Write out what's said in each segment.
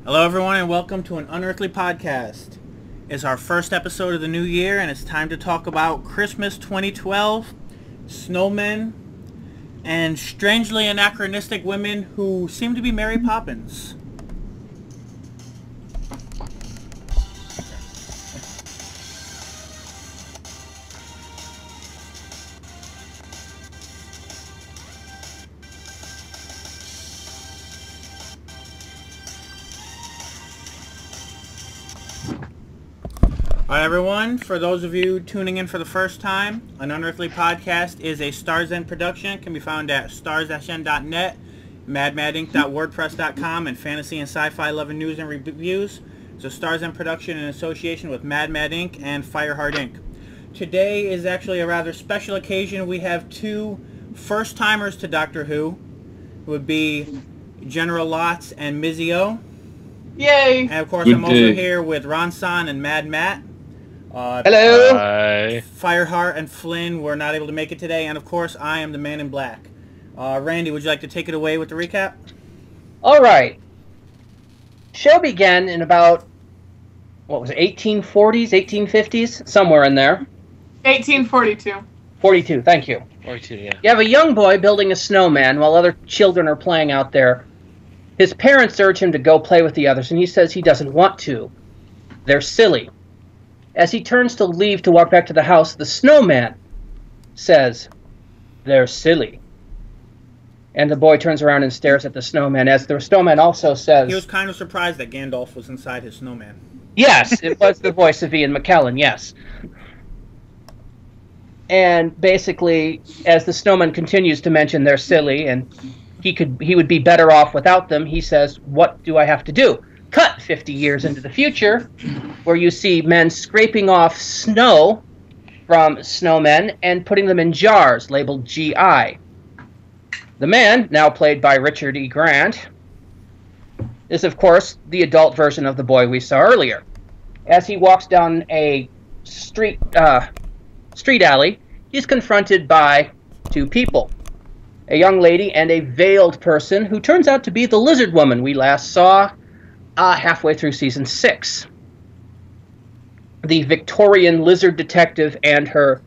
Hello everyone and welcome to an Unearthly Podcast. It's our first episode of the new year and it's time to talk about Christmas 2012, snowmen, and strangely anachronistic women who seem to be Mary Poppins. Alright everyone, for those of you tuning in for the first time, An Unearthly Podcast is a Stars End production. It can be found at starsn.net, madmadinc.wordpress.com, and fantasy and sci-fi love and news and reviews. It's a Stars End production in association with Mad Inc. and Fireheart Inc. Today is actually a rather special occasion. We have two first-timers to Doctor Who, who would be General Lotz and MizzeeOH. Yay! And of course I'm also here with Ron-san and Mad Matt. Hello! Hi. Fireheart and Flynn were not able to make it today, and of course I am the man in black. Randy, would you like to take it away with the recap? Alright. Show began in about, 1840s, 1850s? Somewhere in there. 1842. 42, thank you. 42, yeah. You have a young boy building a snowman while other children are playing out there. His parents urge him to go play with the others, and he says he doesn't want to. They're silly. As he turns to leave to walk back to the house, the snowman says, "They're silly." And the boy turns around and stares at the snowman, as the snowman also says... He was kind of surprised that Gandalf was inside his snowman. Yes, it was the voice of Ian McKellen, yes. And basically, as the snowman continues to mention they're silly, and he would be better off without them, he says, "What do I have to do?" Cut 50 years into the future, where you see men scraping off snow from snowmen and putting them in jars labeled GI. The man, now played by Richard E. Grant, is of course the adult version of the boy we saw earlier. As he walks down a street alley, he's confronted by two people. A young lady and a veiled person who turns out to be the lizard woman we last saw halfway through season 6. The Victorian lizard detective and her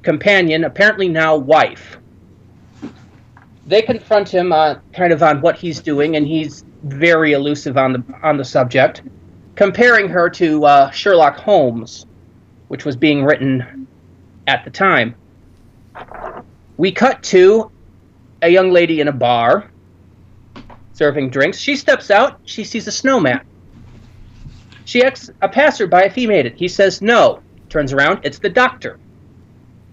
companion, apparently now wife. They confront him kind of on what he's doing, and he's very elusive on the subject, comparing her to Sherlock Holmes, which was being written at the time. We cut to a young lady in a bar serving drinks. She steps out. She sees a snowman. She asks a passerby if he made it. He says no. Turns around. It's the doctor,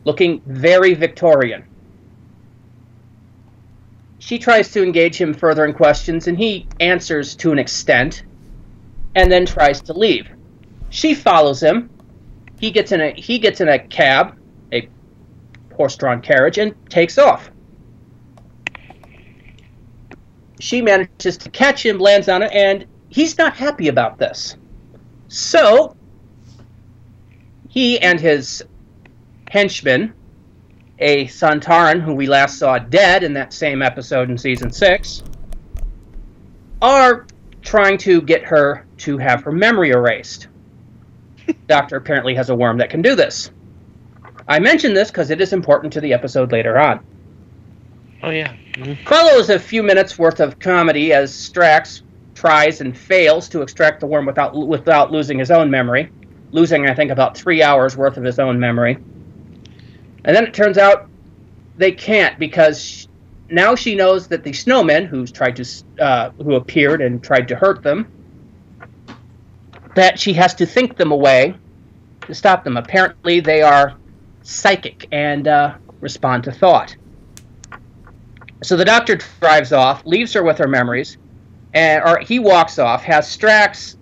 looking very Victorian. She tries to engage him further in questions, and he answers to an extent, and then tries to leave. She follows him. He gets in a cab, a horse-drawn carriage, and takes off. She manages to catch him, lands on it, and he's not happy about this. So, he and his henchman, a Santaran who we last saw dead in that same episode in Season 6, are trying to get her to have her memory erased. The doctor apparently has a worm that can do this. I mention this because it is important to the episode later on. Oh, yeah. Mm-hmm. Follows a few minutes worth of comedy as Strax tries and fails to extract the worm without losing his own memory. Losing, I think, about 3 hours worth of his own memory. And then it turns out they can't, because now she knows that the snowmen who appeared and tried to hurt them, that she has to think them away to stop them. Apparently they are psychic and respond to thought. So the doctor drives off, leaves her with her memories, or he walks off, has Strax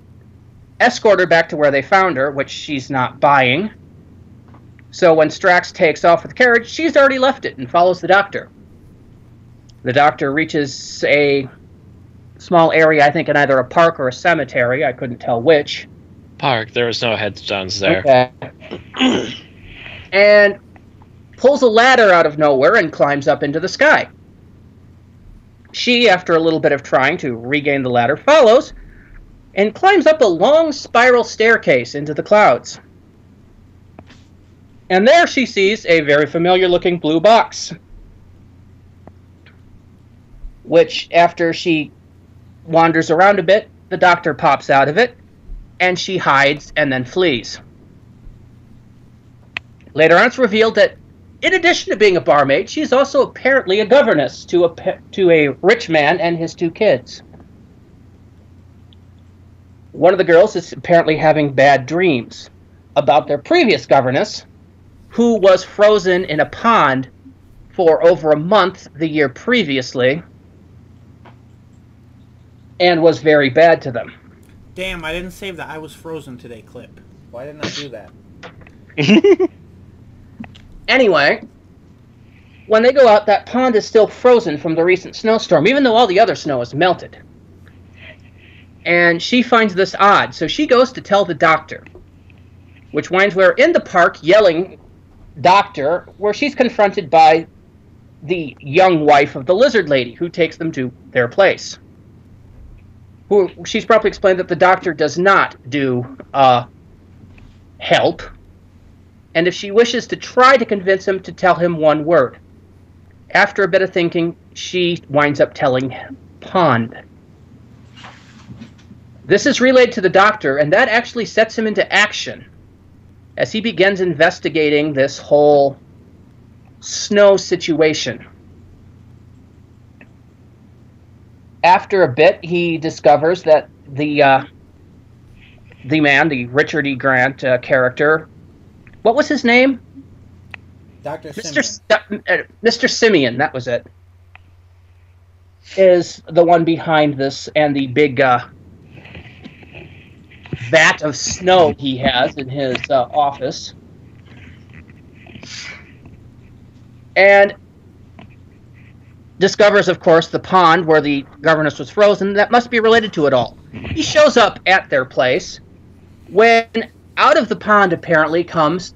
escort her back to where they found her, which she's not buying. So when Strax takes off with the carriage, she's already left it and follows the doctor. The doctor reaches a small area, I think in either a park or a cemetery, I couldn't tell which. Park, there was no headstones there. Okay. And pulls a ladder out of nowhere and climbs up into the sky. She, after a little bit of trying to regain the ladder, follows, and climbs up a long spiral staircase into the clouds. And there she sees a very familiar-looking blue box, which, after she wanders around a bit, the doctor pops out of it, and she hides and then flees. Later on, it's revealed that, in addition to being a barmaid, she's also apparently a governess to a rich man and his 2 kids. One of the girls is apparently having bad dreams about their previous governess, who was frozen in a pond for over a month the year previously and was very bad to them. Damn, I didn't save the I was frozen today clip. Why didn't I do that? Anyway, when they go out, that pond is still frozen from the recent snowstorm, even though all the other snow has melted. And she finds this odd, so she goes to tell the doctor, which winds where in the park yelling, "Doctor," where she's confronted by the young wife of the lizard lady, who takes them to their place. Who she's probably explained that the doctor does not do help, and if she wishes to try to convince him to tell him one word. After a bit of thinking, she winds up telling him pond. This is relayed to the doctor, and that actually sets him into action as he begins investigating this whole snow situation. After a bit, he discovers that the man, the Richard E. Grant character, what was his name? Dr. Mr. Simeon, that was it, is the one behind this, and the big vat of snow he has in his office. And discovers, of course, the pond where the governess was frozen. That must be related to it all. He shows up at their place when out of the pond apparently comes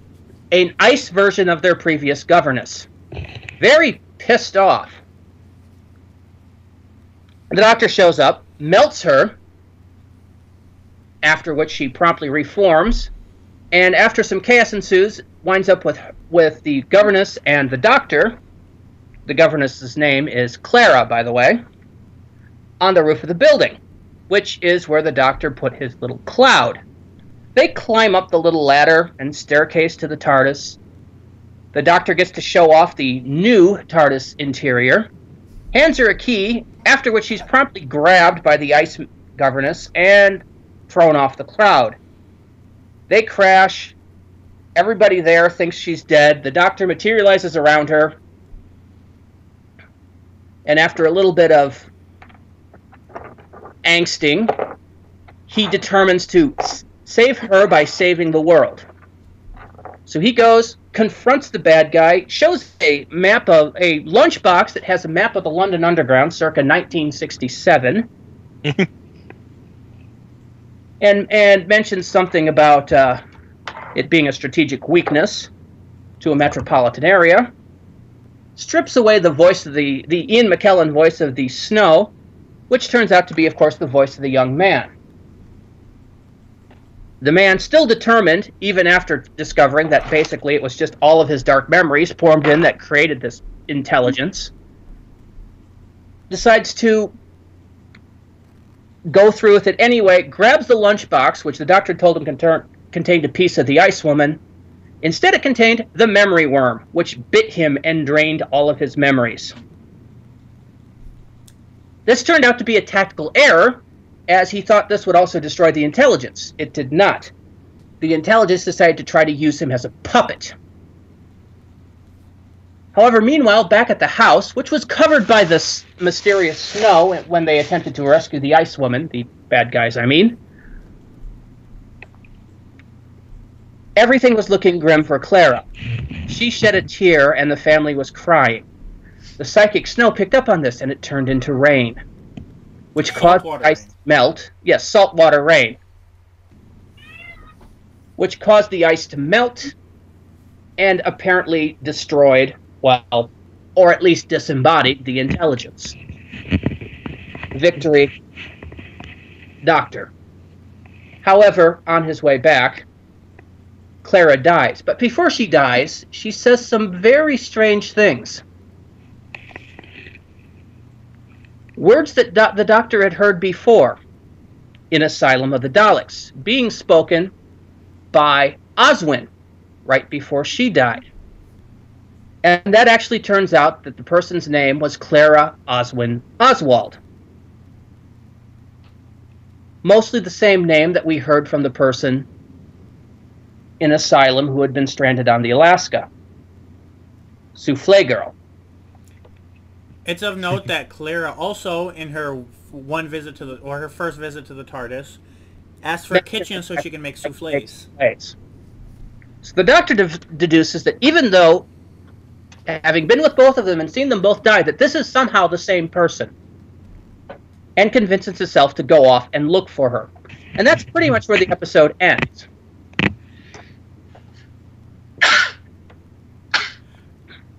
an ice version of their previous governess. Very pissed off. The doctor shows up, melts her, after which she promptly reforms, and after some chaos ensues, winds up with the governess and the doctor. The governess's name is Clara, by the way, on the roof of the building, which is where the doctor put his little cloud. They climb up the little ladder and staircase to the TARDIS. The doctor gets to show off the new TARDIS interior, hands her a key, after which she's promptly grabbed by the ice governess and thrown off the cloud. They crash. Everybody there thinks she's dead. The doctor materializes around her. And after a little bit of angsting, he determines to save her by saving the world. So he goes, confronts the bad guy, shows a map of a lunchbox that has a map of the London Underground circa 1967, and mentions something about it being a strategic weakness to a metropolitan area. Strips away the voice of the Ian McKellen voice of the snow, which turns out to be, of course, the voice of the young man. The man, still determined, even after discovering that basically it was just all of his dark memories formed in that created this intelligence, decides to go through with it anyway, grabs the lunchbox, which the doctor told him contained a piece of the Ice Woman. Instead, it contained the memory worm, which bit him and drained all of his memories. This turned out to be a tactical error, as he thought this would also destroy the intelligence. It did not. The intelligence decided to try to use him as a puppet. However, meanwhile, back at the house, which was covered by this mysterious snow when they attempted to rescue the Ice Woman, the bad guys, I mean, everything was looking grim for Clara. She shed a tear, and the family was crying. The psychic snow picked up on this, and it turned into rain, which caused the ice to melt. Yes, saltwater rain. Which caused the ice to melt, and apparently destroyed, well, or at least disembodied, the intelligence. Victory. Doctor. However, on his way back, Clara dies. But before she dies, she says some very strange things. Words that the Doctor had heard before in Asylum of the Daleks, being spoken by Oswin right before she died. And that actually turns out that the person's name was Clara Oswin Oswald. Mostly the same name that we heard from the person in Asylum who had been stranded on the Alaska. Souffle Girl. It's of note that Clara also, in her her first visit to the TARDIS, asked for a kitchen so she can make souffles. So the Doctor deduces that even though, having been with both of them and seen them both die, that this is somehow the same person, and convinces himself to go off and look for her. And that's pretty much where the episode ends.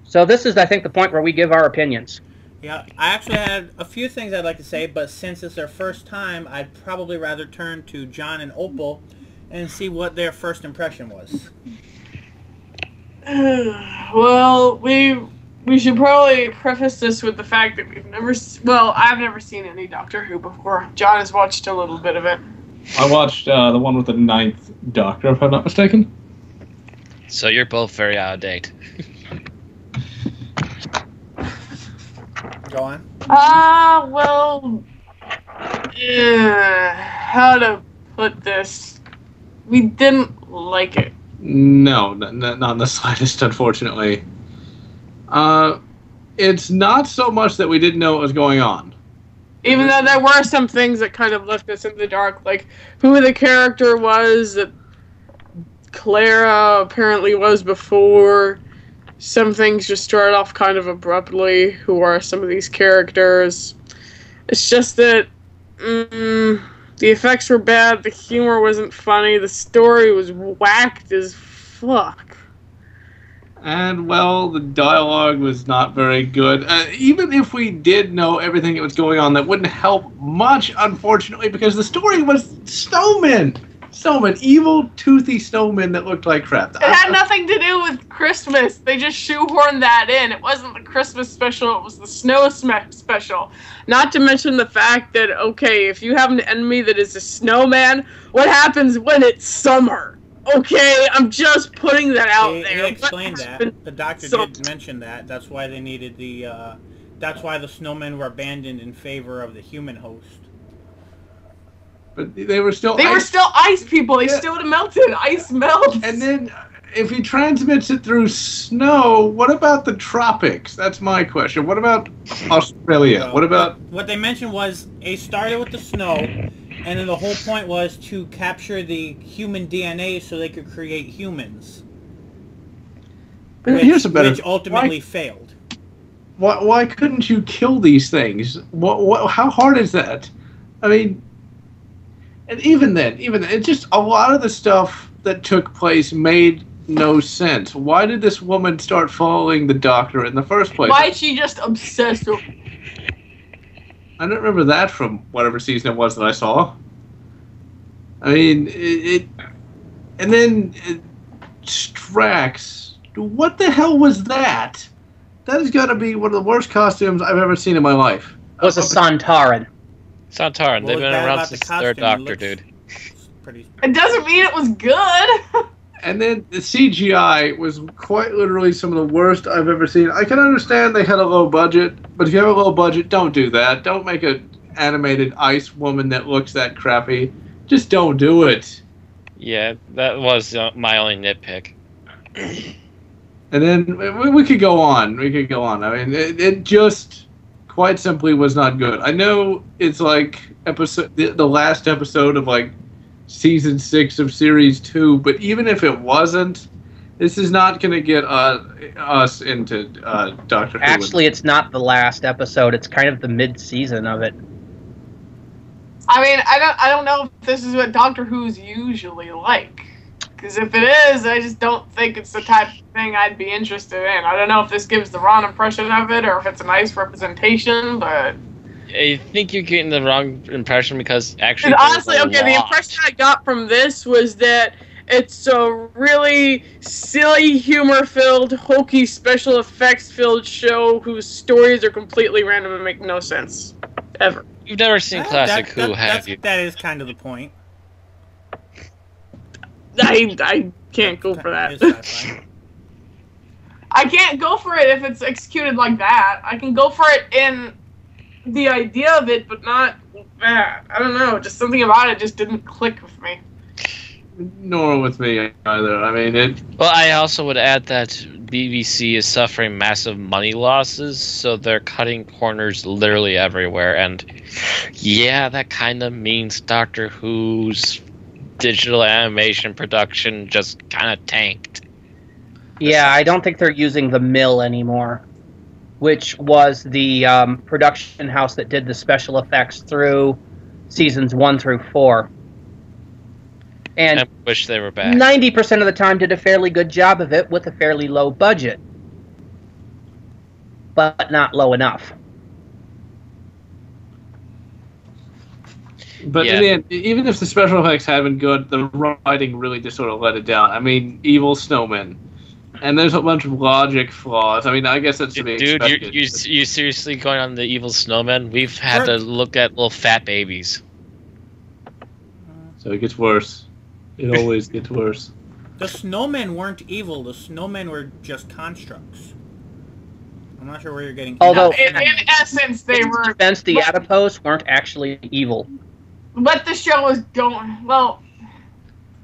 So this is, I think, the point where we give our opinions. Yeah, I actually had a few things I'd like to say, but since it's their first time, I'd probably rather turn to John and Opal and see what their first impression was. Well, we should probably preface this with the fact that I've never seen any Doctor Who before. John has watched a little bit of it. I watched the one with the 9th Doctor, if I'm not mistaken. So you're both very out of date. Go on. How to put this? We didn't like it. No, not in the slightest, unfortunately. It's not so much that we didn't know what was going on. Even though there were some things that kind of left us in the dark, like who the character was that Clara apparently was before. Some things just started off kind of abruptly. Who are some of these characters? It's just that the effects were bad, the humor wasn't funny, the story was whacked as fuck. And, well, the dialogue was not very good. Even if we did know everything that was going on, that wouldn't help much, unfortunately, because the story was snowmen. Snowmen. Evil, toothy snowmen that looked like crap. It had nothing to do with Christmas. They just shoehorned that in. It wasn't the Christmas special, it was the snow special. Not to mention the fact that, okay, if you have an enemy that is a snowman, what happens when it's summer? Okay, I'm just putting that out there. He explained that. The Doctor did mention that. That's why they needed that's why the snowmen were abandoned in favor of the human host. But they were still ice people. They still would have melted. Ice melts. And then, if he transmits it through snow, what about the tropics? That's my question. What about Australia? What about... What they mentioned was, it started with the snow, and then the whole point was to capture the human DNA so they could create humans. Which ultimately failed. Why couldn't you kill these things? How hard is that? I mean... And even then, it's just a lot of the stuff that took place made no sense. Why did this woman start following the Doctor in the first place? Why is she just obsessed with... I don't remember that from whatever season it was that I saw. I mean, and then Strax. What the hell was that? That has got to be one of the worst costumes I've ever seen in my life. It was a Santaran. Santaran, they've been around since the third Doctor, dude. It doesn't mean it was good. And then the CGI was quite literally some of the worst I've ever seen. I can understand they had a low budget, but if you have a low budget, don't do that. Don't make an animated ice woman that looks that crappy. Just don't do it. Yeah, that was my only nitpick. And then we could go on. I mean, it just... quite simply was not good. I know it's like the last episode of like season 6 of series 2, but even if it wasn't, this is not going to get us into Doctor Who. Actually, it's not the last episode. It's kind of the mid-season of it. I mean, I don't know if this is what Doctor Who's usually like. Because if it is, I just don't think it's the type of thing I'd be interested in. I don't know if this gives the wrong impression of it or if it's a nice representation, but I think you're getting the wrong impression because actually, honestly, the impression I got from this was that it's a really silly, humor-filled, hokey, special effects-filled show whose stories are completely random and make no sense ever. You've never seen Classic Who, have you? That is kind of the point. I can't go for that. I can't go for it if it's executed like that. I can go for it in the idea of it, but not that. I don't know. Just something about it just didn't click with me. Nor with me either. I mean, it. Well, I also would add that BBC is suffering massive money losses, so they're cutting corners literally everywhere. And yeah, that kind of means Doctor Who's digital animation production just kind of tanked. Yeah, I don't think they're using the Mill anymore, which was the production house that did the special effects through seasons 1 through 4. And I wish they were back. 90% of the time did a fairly good job of it with a fairly low budget. But not low enough. But in the end, even if the special effects had been good, the writing really just sort of let it down. I mean, evil snowmen. And there's a bunch of logic flaws. I mean, I guess that's to be expected. Dude, you seriously going on the evil snowmen? We've had to look at little fat babies. So it gets worse. It always gets worse. The snowmen weren't evil. The snowmen were just constructs. I'm not sure where you're getting. Although, in essence, they were. Defense, the adipose weren't actually evil. What the show was going. Well,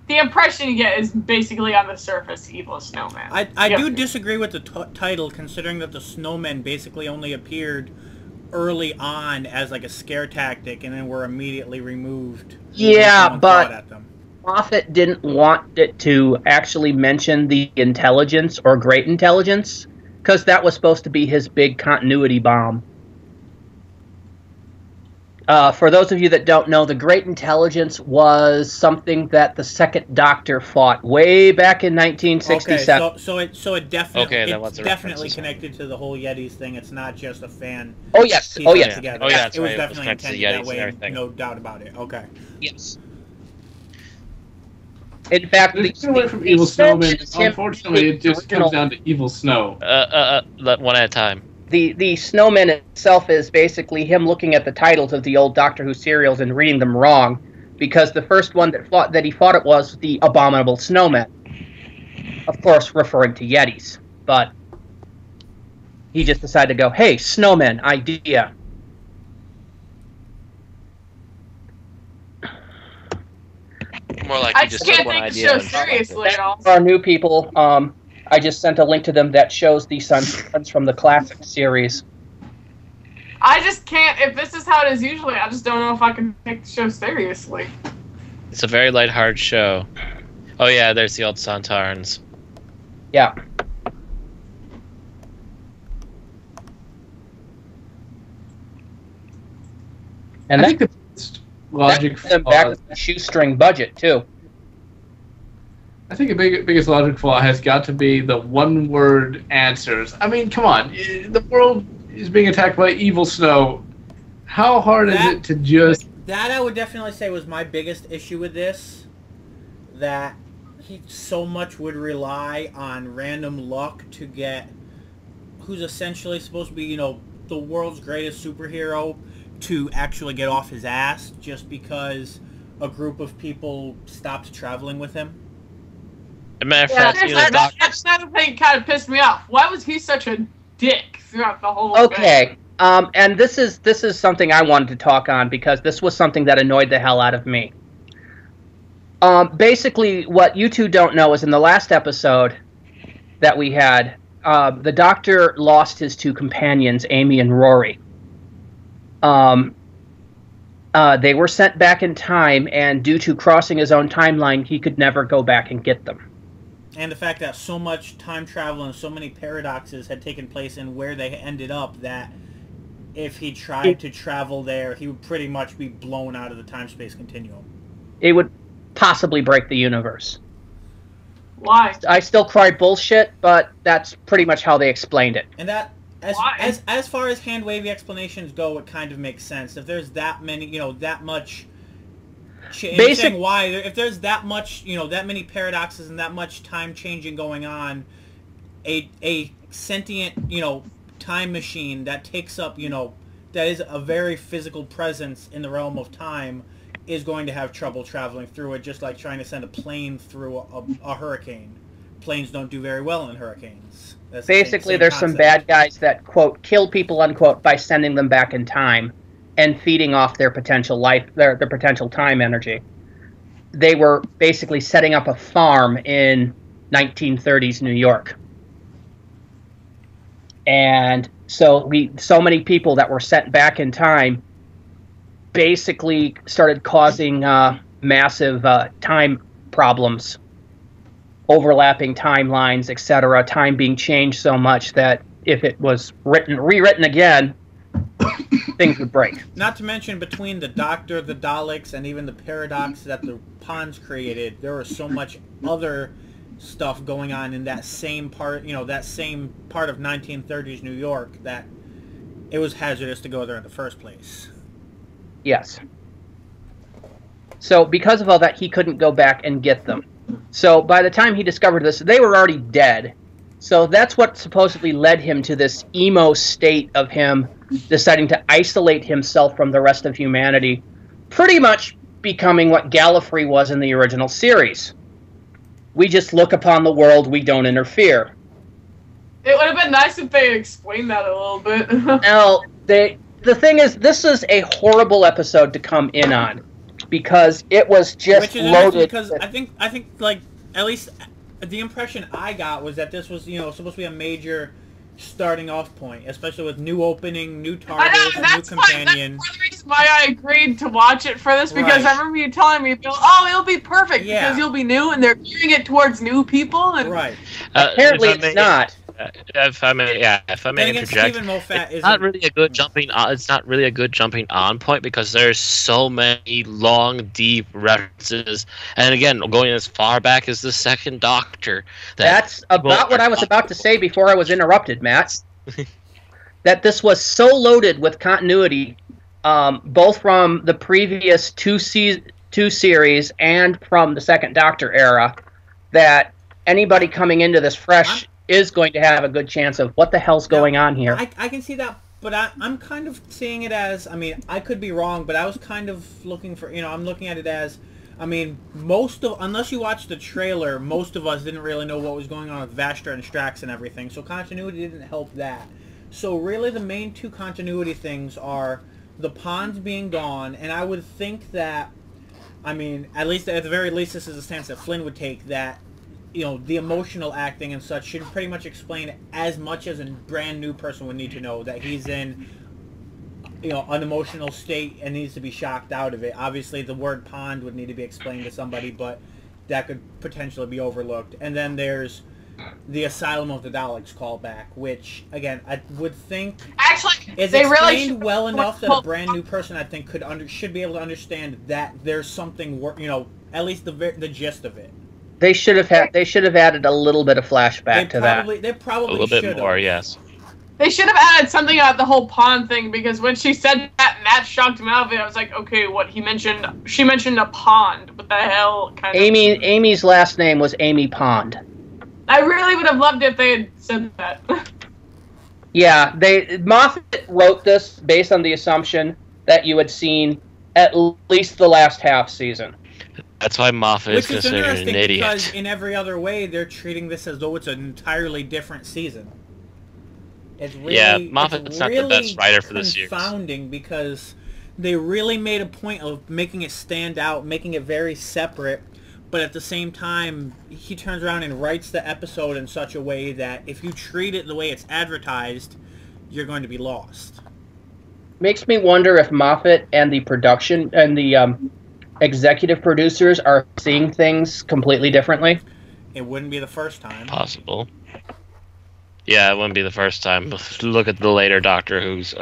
the impression you get is basically on the surface evil snowman. I do disagree with the title, considering that the snowmen basically only appeared early on as like a scare tactic and then were immediately removed. Yeah, but Moffat didn't want it to actually mention the intelligence or great intelligence, because that was supposed to be his big continuity bomb. For those of you that don't know, the Great Intelligence was something that the Second Doctor fought way back in 1967. Okay, so it definitely it's definitely connected to the whole Yetis thing. It's not just a fan. Oh yes, oh yes, together. Oh yeah, it was definitely intended that way. No doubt about it. Okay. Yes. In fact, away from evil snowmen. Unfortunately, it just comes down to evil snow. One at a time. The snowman itself is basically him looking at the titles of the old Doctor Who serials and reading them wrong, because the first one that he fought it was the Abominable Snowman. Of course, referring to Yetis, but he just decided to go, "Hey, snowman, idea." More like I just can't take the show seriously at all. For our new people, I just sent a link to them that shows the sunsets from the classic series. I just can't. If this is how it is usually, I just don't know if I can take the show seriously. It's a very lighthearted show. Oh yeah, there's the old Santarans. Yeah. And I think the logic them back with the shoestring budget too. I think the biggest logic flaw has got to be the one-word answers. I mean, come on. The world is being attacked by evil snow. How hard is it to just... That I would definitely say was my biggest issue with this. That he so much would rely on random luck to get who's essentially supposed to be, you know, the world's greatest superhero to actually get off his ass just because a group of people stopped traveling with him. As a matter of fact, that's another thing kind of pissed me off. Why was he such a dick throughout the whole thing? And this is something I wanted to talk on, because this was something that annoyed the hell out of me. Basically, what you two don't know is in the last episode that we had, the Doctor lost his two companions, Amy and Rory. They were sent back in time, and due to crossing his own timeline, he could never go back and get them. And the fact that so much time travel and so many paradoxes had taken place in where they ended up, that if he tried to travel there, he would pretty much be blown out of the time-space continuum. It would possibly break the universe. Why? I still cry bullshit, but that's pretty much how they explained it. And as far as hand wavy explanations go, it kind of makes sense. If there's that many, that much. Saying why? If there's that much, that many paradoxes and that much time changing going on, a sentient, time machine that takes up, that is a very physical presence in the realm of time, is going to have trouble traveling through it, just like trying to send a plane through a hurricane. Planes don't do very well in hurricanes. That's basically, there's some bad guys that, quote, kill people, unquote, by sending them back in time and feeding off their potential life, their potential time energy. They were basically setting up a farm in 1930s New York. And so many people that were sent back in time basically started causing massive time problems, overlapping timelines, etc. Time being changed so much that if it was rewritten again, things would break. Not to mention, between the Doctor, the Daleks, and even the paradox that the Ponds created, there was so much other stuff going on in that same part, that same part of 1930s New York, that it was hazardous to go there in the first place. Yes. So because of all that, he couldn't go back and get them. So by the time he discovered this, they were already dead. So that's what supposedly led him to this emo state of him deciding to isolate himself from the rest of humanity, pretty much becoming what Gallifrey was in the original series. We just look upon the world, we don't interfere. It would have been nice if they explained that a little bit. Now, the thing is, this is a horrible episode to come in on, because it was just loaded. Because I think like, at least the impression I got was that this was, supposed to be a major starting off point, especially with new opening, new TARDIS, new companion. That's one of the reasons why I agreed to watch it for this, because I remember you telling me, it'll be perfect because you'll be new, and they're gearing it towards new people. And apparently it's not. If I may interject, it's not really a good jumping on. It's not really a good jumping on point, because there's so many long, deep references, and again, going as far back as the Second Doctor. That's about what I was about to say before I was interrupted, Matt. That this was so loaded with continuity, both from the previous two series and from the Second Doctor era, that anybody coming into this fresh is going to have a good chance of what the hell's going on here. I can see that, but I'm kind of seeing it as, I could be wrong, but I was kind of looking for, I'm looking at it as, unless you watched the trailer, most of us didn't really know what was going on with Vastra and Strax and everything, so continuity didn't help that. So really the main two continuity things are the Ponds being gone, and I would think that, at the very least, this is a stance that Flynn would take, that the emotional acting and such should pretty much explain as much as a brand new person would need to know, that he's in, an emotional state and needs to be shocked out of it. Obviously, the word pond would need to be explained to somebody, but that could potentially be overlooked. And then there's the Asylum of the Daleks callback, which, again, I would think is explained well enough that a brand new person, I think, should be able to understand that there's something, at least the gist of it. They should have added a little bit of flashback to that. They probably a little bit more, yes. They should have added something about the whole pond thing, because when she said that, that shocked me out of it. I was like, okay, what she mentioned a pond. What the hell? Amy's last name was Amy Pond. I really would have loved it if they had said that. Yeah, Moffat wrote this based on the assumption that you had seen at least the last half season. That's why Moffat is considered an idiot. Because in every other way, they're treating this as though it's an entirely different season. It's really, Moffat's not the best writer for this series. It's confounding because they really made a point of making it stand out, making it very separate, but at the same time, he turns around and writes the episode in such a way that if you treat it the way it's advertised, you're going to be lost. Makes me wonder if Moffat and the production and the executive producers are seeing things completely differently. It wouldn't be the first time. Possible. Yeah, it wouldn't be the first time. Look at the later Doctor Who's.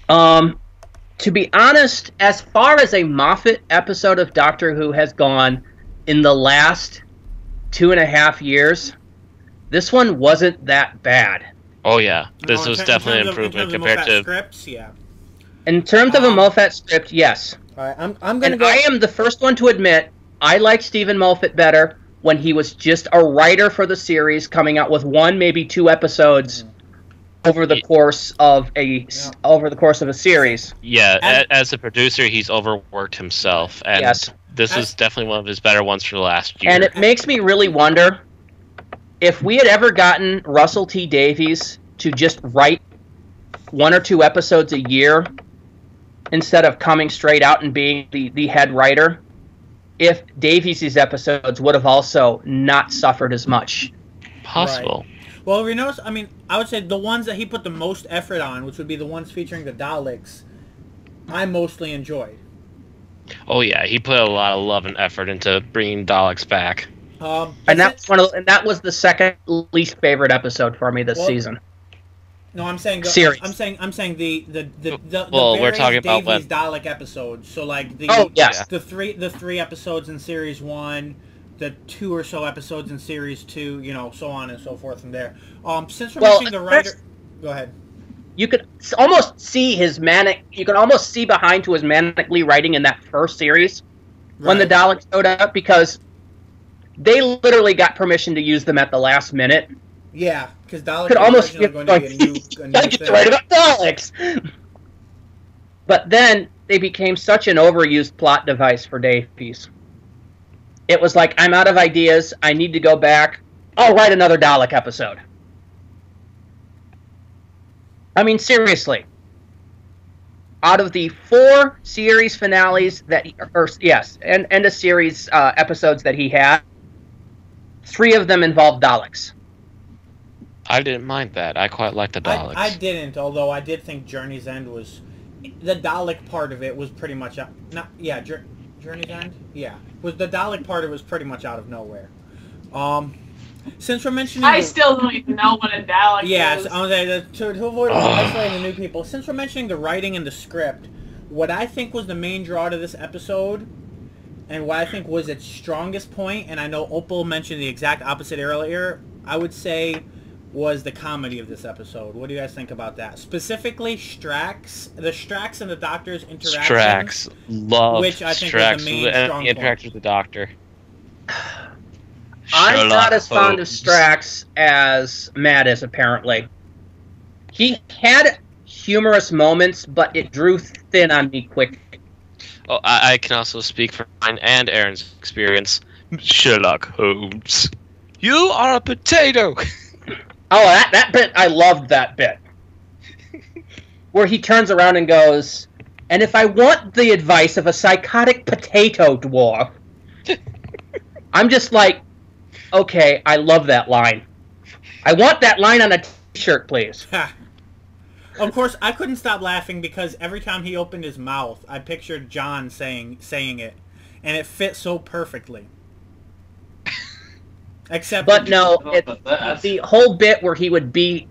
To be honest, as far as a Moffat episode of Doctor Who has gone in the last 2.5 years, this one wasn't that bad. Oh yeah, this was in definitely an terms improvement of compared Moffat to. scripts, yeah. In terms of a Moffat script, yes. All right, I'm gonna And go. I am the first one to admit I like Stephen Moffat better when he was just a writer for the series, coming out with 1, maybe 2 episodes over the course of a series. Yeah, as a producer, he's overworked himself, and Yes. this is definitely one of his better ones for the last year. And it makes me really wonder if we had ever gotten Russell T Davies to just write 1 or 2 episodes a year instead of coming straight out and being the head writer, if Davies' episodes would have also not suffered as much. Possible. Right. Well, if you notice, I mean, I would say the ones that he put the most effort on, which would be the ones featuring the Daleks, I mostly enjoyed. Oh yeah, he put a lot of love and effort into bringing Daleks back. And that was the second least favorite episode for me this season. No, I'm saying series. I'm saying the Well, we're various talking about Davies Dalek episodes. So like the the 3 episodes in series 1, the 2 or so episodes in series 2, you know, so on and so forth from there. Since we're mentioning the writer, go ahead. You could almost see his manic. You could almost see behind to his manically writing in that first series when the Daleks showed up, because they literally got permission to use them at the last minute. Yeah, because Daleks could almost going to be a new thing. Write about Daleks. But then they became such an overused plot device for Davies. It was like, I'm out of ideas. I need to go back. I'll write another Dalek episode. I mean, seriously. Out of the 4 series finales and end of series episodes that he had, 3 of them involved Daleks. I didn't mind that. I quite liked the Daleks. I didn't, although I did think Journey's End was... The Dalek part of it was pretty much... Journey's End? Yeah. The Dalek part of it was pretty much out of nowhere. Since we're mentioning... I still don't even know what a Dalek is. Yeah, to avoid isolating the new people, since we're mentioning the writing and the script, what I think was the main draw to this episode, and what I think was its strongest point, and I know Opal mentioned the exact opposite earlier, I would say was the comedy of this episode. What do you guys think about that? Specifically, Strax, the Strax and the Doctor's interaction. Strax, love which I think Strax, was the main strong point. Interaction with the Doctor. I'm not as fond of Strax as Matt is, apparently. He had humorous moments, but it drew thin on me quick. Oh, I can also speak for mine and Aaron's experience. Sherlock Holmes, you are a potato. Oh, that bit, I loved that bit. Where he turns around and goes, and if I want the advice of a psychotic potato dwarf, I'm just like, okay, I love that line. I want that line on a t-shirt, please. Of course, I couldn't stop laughing because every time he opened his mouth, I pictured John saying it, and it fit so perfectly. Except, but no, the whole bit where he would be,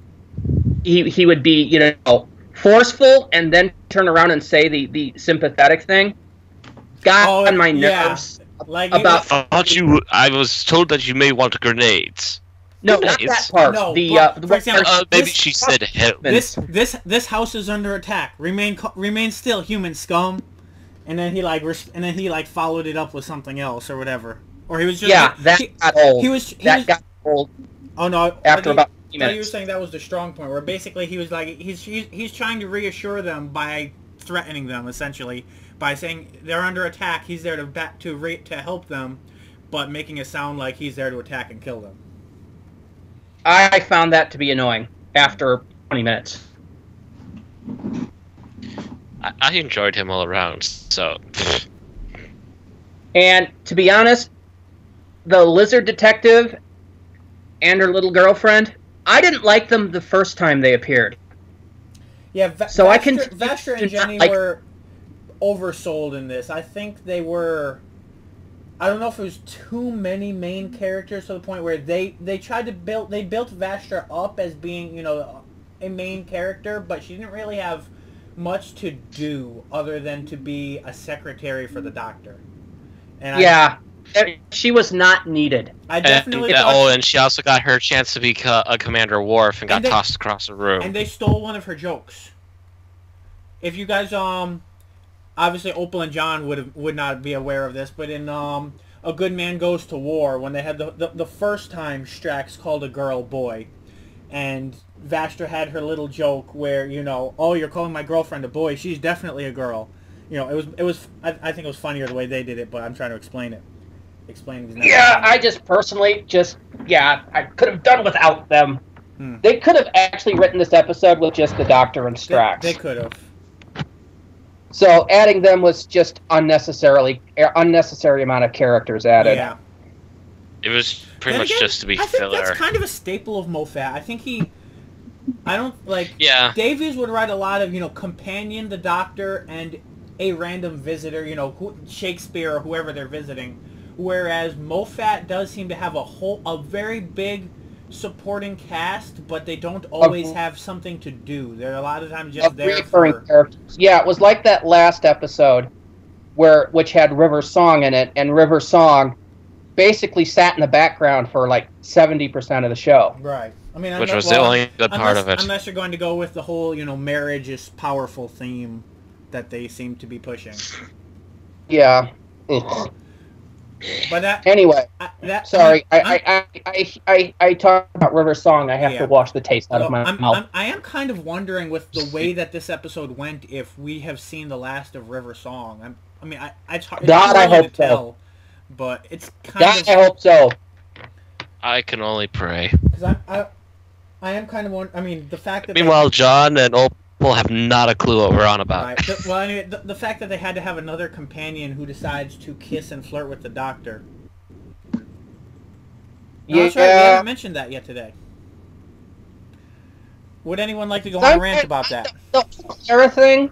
you know, forceful and then turn around and say the sympathetic thing got on my nerves. Like about I was told that you may want grenades. No, not that part. No, for example, maybe she said help. This house is under attack. Remain still, human scum. And then he followed it up with something else or whatever. Or he was just got old. Got old. Oh no! After about 50 minutes. You were saying that was the strong point, where basically he was like he's trying to reassure them by threatening them, essentially by saying they're under attack. He's there to help them, but making it sound like he's there to attack and kill them. I found that to be annoying after 20 minutes. I enjoyed him all around, so. And to be honest, the lizard detective and her little girlfriend, I didn't like them the first time they appeared. Yeah, Vastra and Jenny were oversold in this. I think they were... I don't know if it was too many main characters to the point where they tried to build Vastra up as being, you know, a main character, but she didn't really have much to do other than to be a secretary for the Doctor. And She was not needed. I definitely and she also got her chance to be a Commander Worf and got tossed across the room. And they stole one of her jokes. If you guys obviously Opal and John would not be aware of this, but in A Good Man Goes to War, when they had the first time Strax called a girl boy, and Vastra had her little joke where, oh, you're calling my girlfriend a boy, she's definitely a girl. It was I think it was funnier the way they did it, but I'm trying to explain it. I just personally I could have done without them. They could have actually written this episode with just the Doctor and Strax. They could have. So adding them was just unnecessary amount of characters added. Yeah. It was pretty much just to be filler. I think that's kind of a staple of Moffat. I think Davies would write a lot of, companion the Doctor and a random visitor, Shakespeare or whoever they're visiting. Whereas Moffat does seem to have a very big supporting cast, but they don't always have something to do. They're a lot of times just there for characters. Yeah, it was like that last episode which had River Song in it, and River Song basically sat in the background for like 70% of the show. Right. I mean, which was the only good part of it. Unless you're going to go with the whole, marriage is powerful theme that they seem to be pushing. Yeah. But that anyway. I talked about River Song. I have to wash the taste out of my mouth. I am kind of wondering with the way that this episode went if we have seen the last of River Song. It's hard to tell, but it's kind of. I hope so. I can only pray. Because I am kind of the fact that. Meanwhile, John and Opal have not a clue what we're on about. Right. Well, anyway, the fact that they had to have another companion who decides to kiss and flirt with the Doctor. Yeah. That's right, we haven't mentioned that yet today. Would anyone like to go on a rant about that? The Clara thing,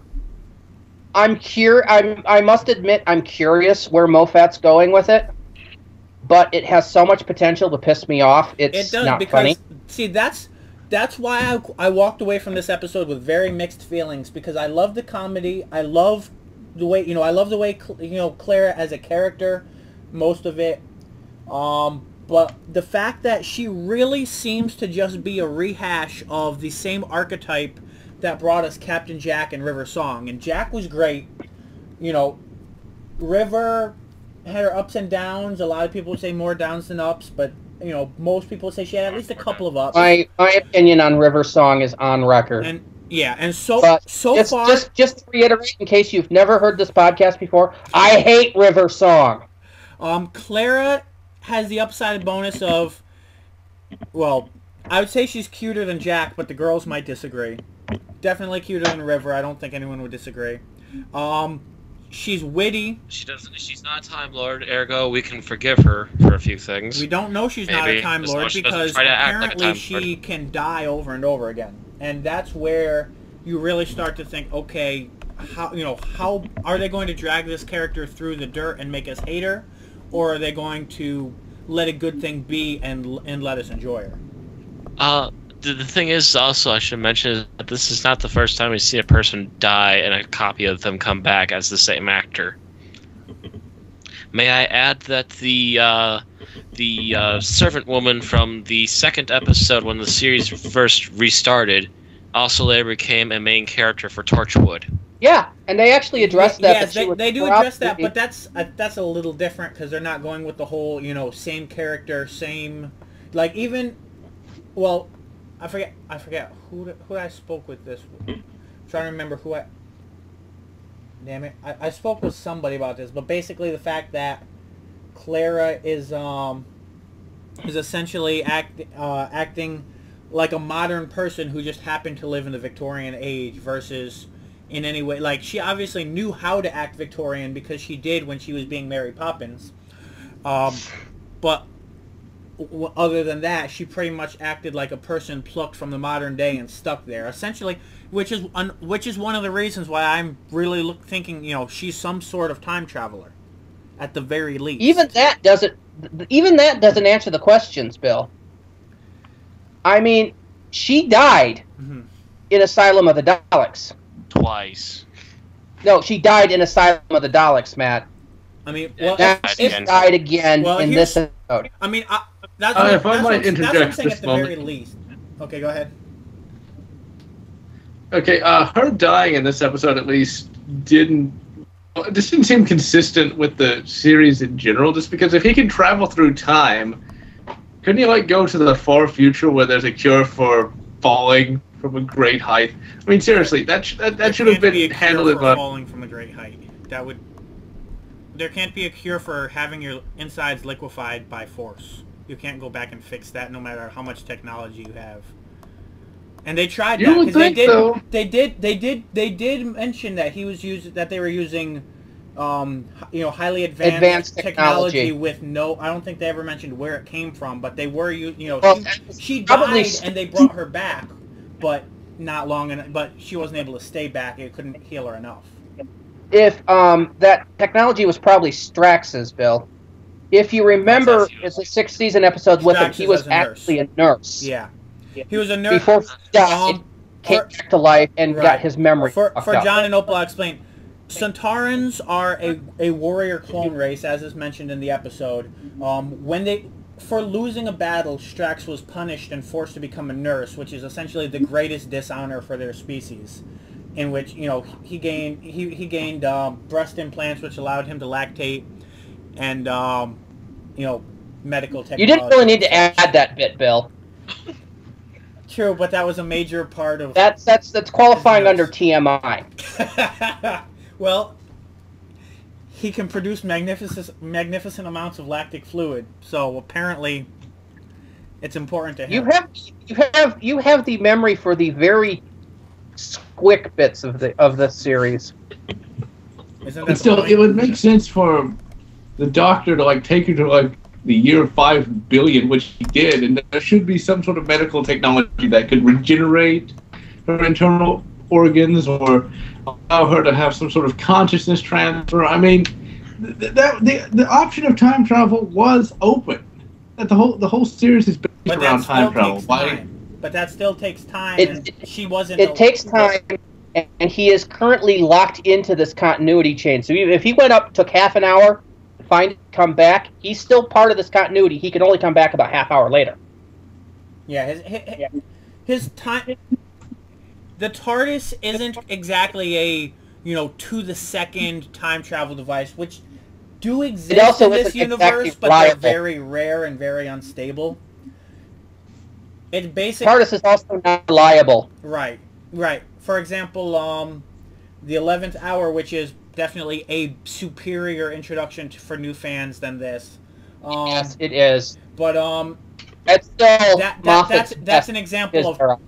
I must admit, I'm curious where Moffat's going with it, but it has so much potential to piss me off. It does, not funny. See, that's why I walked away from this episode with very mixed feelings, because I love the comedy. I love the way Clara as a character, most of it. But the fact that she really seems to just be a rehash of the same archetype that brought us Captain Jack and River Song. And Jack was great. River had her ups and downs. A lot of people would say more downs than ups, but most people say she had at least a couple of ups. My opinion on River Song is on record. And so far, just to reiterate, in case you've never heard this podcast before, I hate River Song. Clara has the upside bonus of, well, I would say she's cuter than Jack, but the girls might disagree. Definitely cuter than River. I don't think anyone would disagree. She's witty. She's not a Time Lord, ergo we can forgive her for a few things. We don't know she's not a Time Lord because apparently she can die over and over again. And that's where you really start to think, okay, how are they going to drag this character through the dirt and make us hate her? Or are they going to let a good thing be and let us enjoy her? The thing is, also, I should mention that this is not the first time we see a person die and a copy of them come back as the same actor. May I add that the servant woman from the second episode when the series first restarted also later became a main character for Torchwood. Yeah, and they actually addressed that. Yes, they do address that, but that's a little different because they're not going with the whole, same character, same, like even, well, I forget who I spoke with this. I'm trying to remember who damn it, I spoke with somebody about this, but basically the fact that Clara is essentially acting like a modern person who just happened to live in the Victorian age versus in any way, like she obviously knew how to act Victorian because she did when she was being Mary Poppins, but other than that, she pretty much acted like a person plucked from the modern day and stuck there, essentially, which is one of the reasons why I'm really thinking, she's some sort of time traveler, at the very least. Even that doesn't answer the questions, Bill. I mean, she died in Asylum of the Daleks. Twice. No, she died in Asylum of the Daleks, Matt. I mean, well, He died again well, in this episode. I mean, that's if I might that's what I'm interject saying this at the moment. very least. Okay, go ahead. Okay, her dying in this episode at least didn't seem consistent with the series in general, just because if he can travel through time, couldn't he, like, go to the far future where there's a cure for falling from a great height? I mean, seriously, that should have been handled for falling from a great height. There can't be a cure for having your insides liquefied by force. You can't go back and fix that, no matter how much technology you have. And they tried that because they did mention that they were using highly advanced technology with no. I don't think they ever mentioned where it came from, but they were she died and they brought her back, but not long enough. But she wasn't able to stay back. It couldn't heal her enough. If that technology was probably Strax's, Bill. If you remember, it's the 6th season episode with him. He was actually a nurse. Yeah. He was a nurse. Before he died, came back to life and got his memory. For John and Opal, I'll explain. Centaurans are a warrior clone race, as is mentioned in the episode. For losing a battle, Strax was punished and forced to become a nurse, which is essentially the greatest dishonor for their species. In which he gained breast implants, which allowed him to lactate, and medical technology. You didn't really need to add that bit, Bill. True, but that was a major part of... That's qualifying under TMI. Well, he can produce magnificent amounts of lactic fluid, so apparently it's important to him. You have the memory for the very quick bits of the series. And still, it would make sense for the Doctor to take her to the year 5 billion, which he did, and there should be some sort of medical technology that could regenerate her internal organs or allow her to have some sort of consciousness transfer. I mean, the option of time travel was open. That the whole series is based around time travel. But that still takes time. It takes time, and he is currently locked into this continuity chain. So if he went up, took half an hour, come back, he's still part of this continuity. He can only come back about half hour later. Yeah, his time. The TARDIS isn't exactly a to the second time travel device, which do exist in this universe, but they're very rare and very unstable. It's basically TARDIS is also not reliable. Right. For example, the 11th Hour, which is definitely a superior introduction for new fans than this. Yes, it is. But that's still that's an example of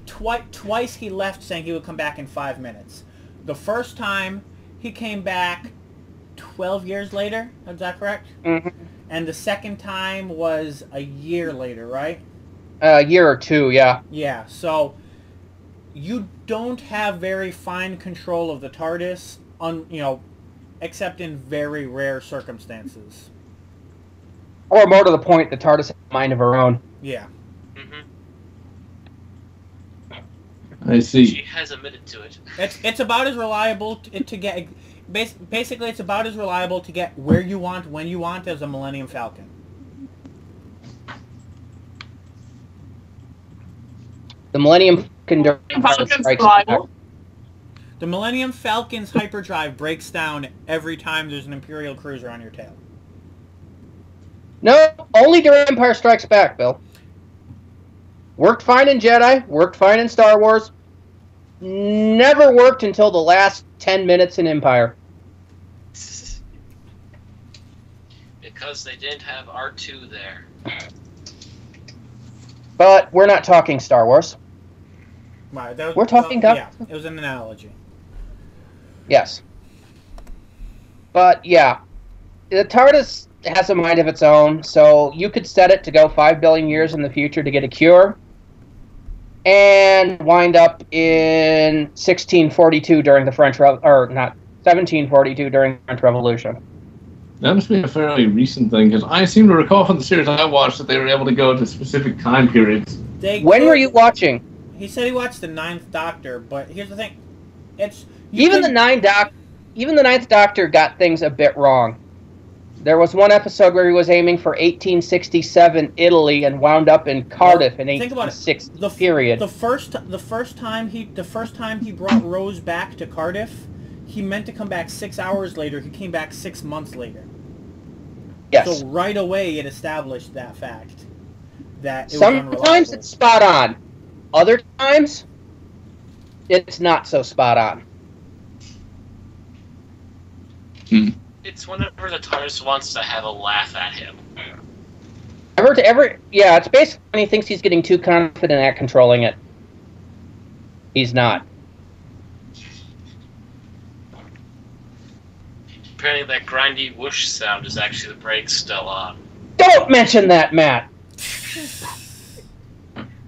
twice he left saying he would come back in 5 minutes. The first time he came back 12 years later. Is that correct? Mm-hmm. And the second time was a year later, right? A year or two, yeah. Yeah, so you don't have very fine control of the TARDIS, except in very rare circumstances. Or more to the point, the TARDIS has a mind of her own. Yeah. Mm-hmm. I see. She has admitted to it. It's about as reliable to get... Basically, it's about as reliable to get where you want, when you want, as a Millennium Falcon. The Millennium Falcon The Millennium Falcon's hyperdrive breaks down every time there's an Imperial cruiser on your tail. No, only during Empire Strikes Back, Bill. Worked fine in Jedi, worked fine in Star Wars. Never worked until the last 10 minutes in Empire. Because they didn't have R2 there. But we're not talking Star Wars. Right, we're talking Doctor. Yeah, it was an analogy. Yes. But, yeah. The TARDIS has a mind of its own, so you could set it to go 5 billion years in the future to get a cure, and wind up in 1642 during the French or not 1742 during the French Revolution. That must be a fairly recent thing, because I seem to recall from the series I watched that they were able to go to specific time periods. When were you watching? He said he watched the 9th Doctor, but here's the thing: even the Ninth Doctor got things a bit wrong. There was one episode where he was aiming for 1867 Italy and wound up in Cardiff in 1860 period. The first time he brought Rose back to Cardiff, he meant to come back 6 hours later. He came back 6 months later. Yes. So right away it established that fact. That it was unreliable. Sometimes it's spot on. Other times, it's not so spot on. It's whenever the TARDIS wants to have a laugh at him. Yeah, it's basically when he thinks he's getting too confident at controlling it. He's not. Apparently that grindy whoosh sound is actually the brakes still on. Don't mention that, Matt!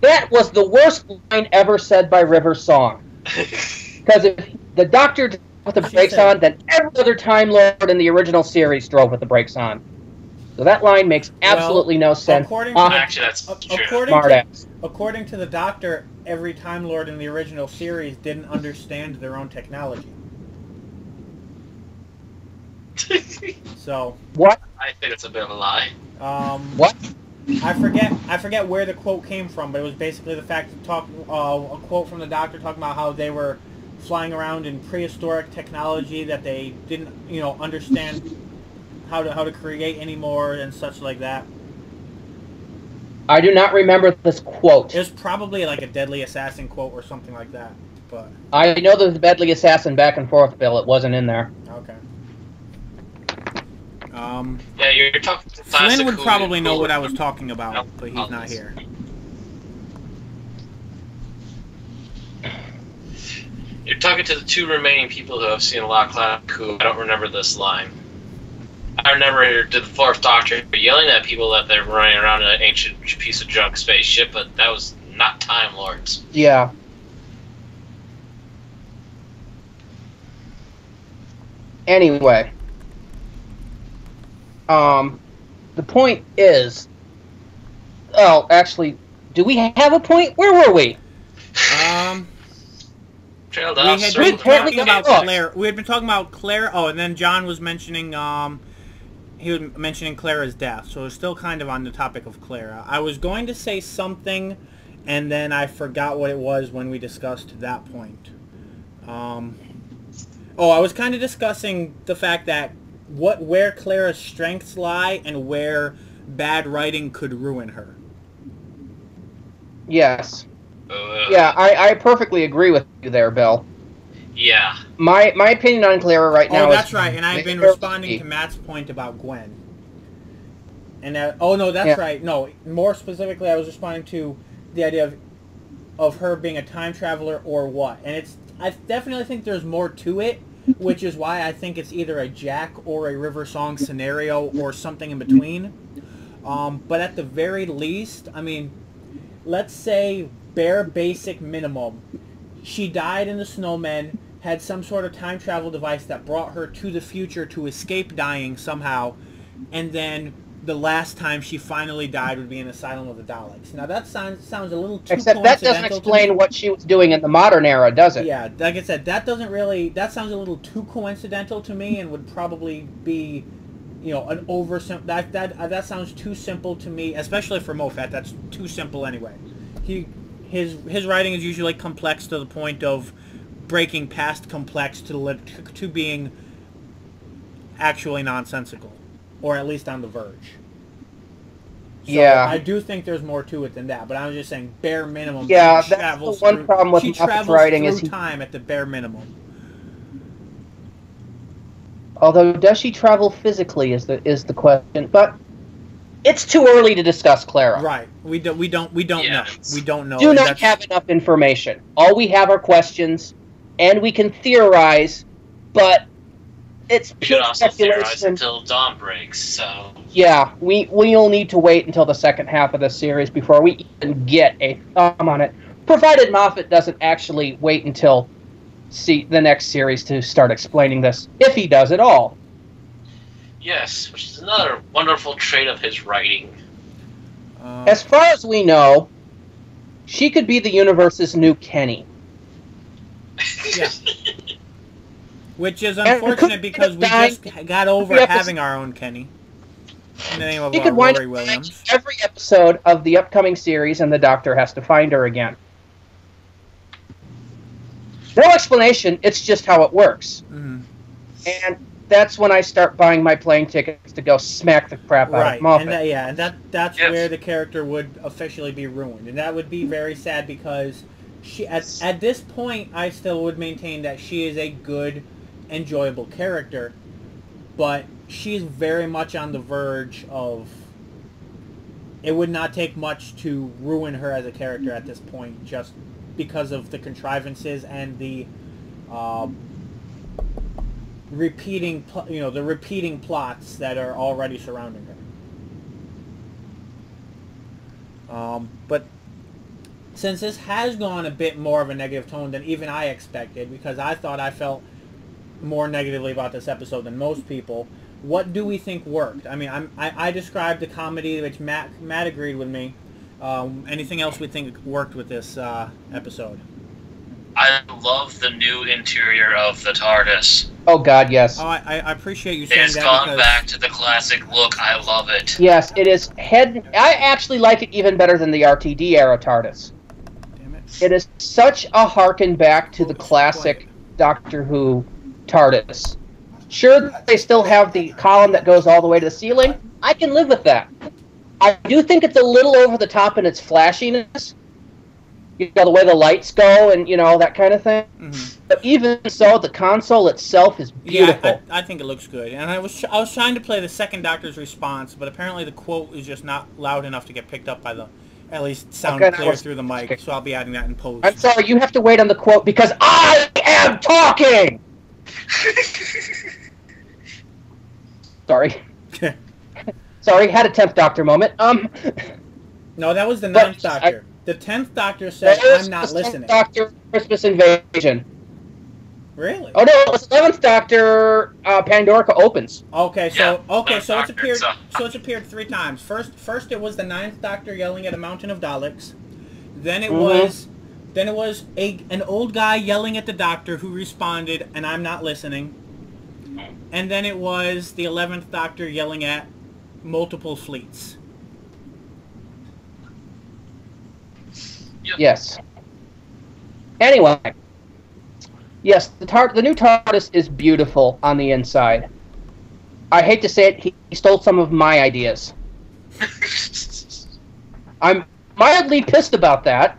That was the worst line ever said by River Song. Because if the Doctor drove with the brakes on, then every other Time Lord in the original series drove with the brakes on. So that line makes absolutely no sense. Actually, that's true. According to the Doctor, every Time Lord in the original series didn't understand their own technology. So what? I think it's a bit of a lie. What? I forget where the quote came from, but it was basically the fact a quote from the Doctor talking about how they were flying around in prehistoric technology that they didn't, understand how to create anymore and such like that. I do not remember this quote. It was probably like a Deadly Assassin quote or something like that. But I know there's a Deadly Assassin back and forth, Bill. It wasn't in there. Okay. Yeah, you're talking to Flynn would probably know what I was talking about, but he's not here. You're talking to the two remaining people who have seen a lot of Classic Who. I don't remember this line. I remember the Fourth Doctor yelling at people that they're running around in an ancient piece of junk spaceship, but that was not Time Lords. Yeah. Anyway. The point is... Oh, actually, do we have a point? Where were we? Trailed we off. had been talking about Claire. We had been talking about Claire. Oh, and then John was mentioning, he was mentioning Clara's death. So it's still kind of on the topic of Clara. I was going to say something, and then I forgot what it was when we discussed that point. I was kind of discussing the fact that where Clara's strengths lie and where bad writing could ruin her. Yes. Yeah, I perfectly agree with you there, Bill. Yeah. My opinion on Clara right now is... Oh, that's right, and I've been responding to Matt's point about Gwen. And right. No, more specifically, I was responding to the idea of her being a time traveler or what. And I definitely think there's more to it, which is why I think it's either a Jack or a River Song scenario or something in between. But at the very least, I mean, let's say bare basic minimum. She died in the Snowmen, had some sort of time travel device that brought her to the future to escape dying somehow, and then the last time she finally died would be in Asylum of the Daleks. Now that sounds a little too Except that doesn't explain what she was doing in the modern era, does it? Yeah, like I said, that sounds a little too coincidental to me and would probably be, an that sounds too simple to me, especially for Moffat. That's too simple anyway. His writing is usually complex to the point of breaking past complex to being actually nonsensical, or at least on the verge. So yeah, I do think there's more to it than that, but I was just saying bare minimum. Yeah, that's the one problem with Moffat's writing is time at the bare minimum. Although, does she travel physically is the question, but it's too early to discuss Clara. Right. We don't know. We don't know. Do not have enough information. All we have are questions, and we can theorize, but it's pure speculation until dawn breaks. So yeah, we'll need to wait until the second half of the series before we even get a thumb on it. Provided Moffat doesn't actually wait until the next series to start explaining this, if he does at all. Yes, which is another wonderful trait of his writing. As far as we know, she could be the universe's new Kenny. Yeah. Which is unfortunate because we just got over having our own Kenny. In the name of He could wind Rory up Williams. every episode of the upcoming series, and the Doctor has to find her again. No explanation. It's just how it works. Mm-hmm. And that's when I start buying my plane tickets to go smack the crap out of Moffat. And that's where the character would officially be ruined, and that would be very sad because she at this point I still would maintain that she is a good, enjoyable character, but she's very much on the verge of. It would not take much to ruin her as a character at this point, just because of the contrivances and the. Repeating plots that are already surrounding her. But since this has gone a bit more of a negative tone than even I expected, because I thought I felt more negatively about this episode than most people, what do we think worked? I mean, I described the comedy, which Matt agreed with me. Anything else we think worked with this episode? I love the new interior of the TARDIS. Oh, God, yes. Oh, I appreciate you saying that. It's gone back to the classic look. I love it. Yes, it is I actually like it even better than the RTD era TARDIS. Damn it. It is such a harken back to the classic Doctor Who TARDIS. Sure, they still have the column that goes all the way to the ceiling. I can live with that. I do think it's a little over the top in its flashiness. You know, the way the lights go and, that kind of thing. Mm-hmm. But even so, the console itself is beautiful. Yeah, I think it looks good. And I was trying to play the second Doctor's response, but apparently the quote is just not loud enough to get picked up by at least sound clear through the mic. So I'll be adding that in post. I'm sorry, you have to wait on the quote because I am talking! Sorry. Sorry, had a 10th Doctor moment. No, that was the 9th Doctor. The 10th Doctor said, I'm not listening. 10th Doctor, Christmas Invasion. Really? Oh, no, it was 11th Doctor, Pandorica opens. Okay, so Yeah, it's appeared 3 times. First it was the 9th Doctor yelling at a mountain of Daleks. Then it was an old guy yelling at the Doctor who responded, and I'm not listening. And then it was the 11th Doctor yelling at multiple fleets. Yep. Yes. Anyway, yes, the new TARDIS is beautiful on the inside. I hate to say it, he stole some of my ideas. I'm mildly pissed about that.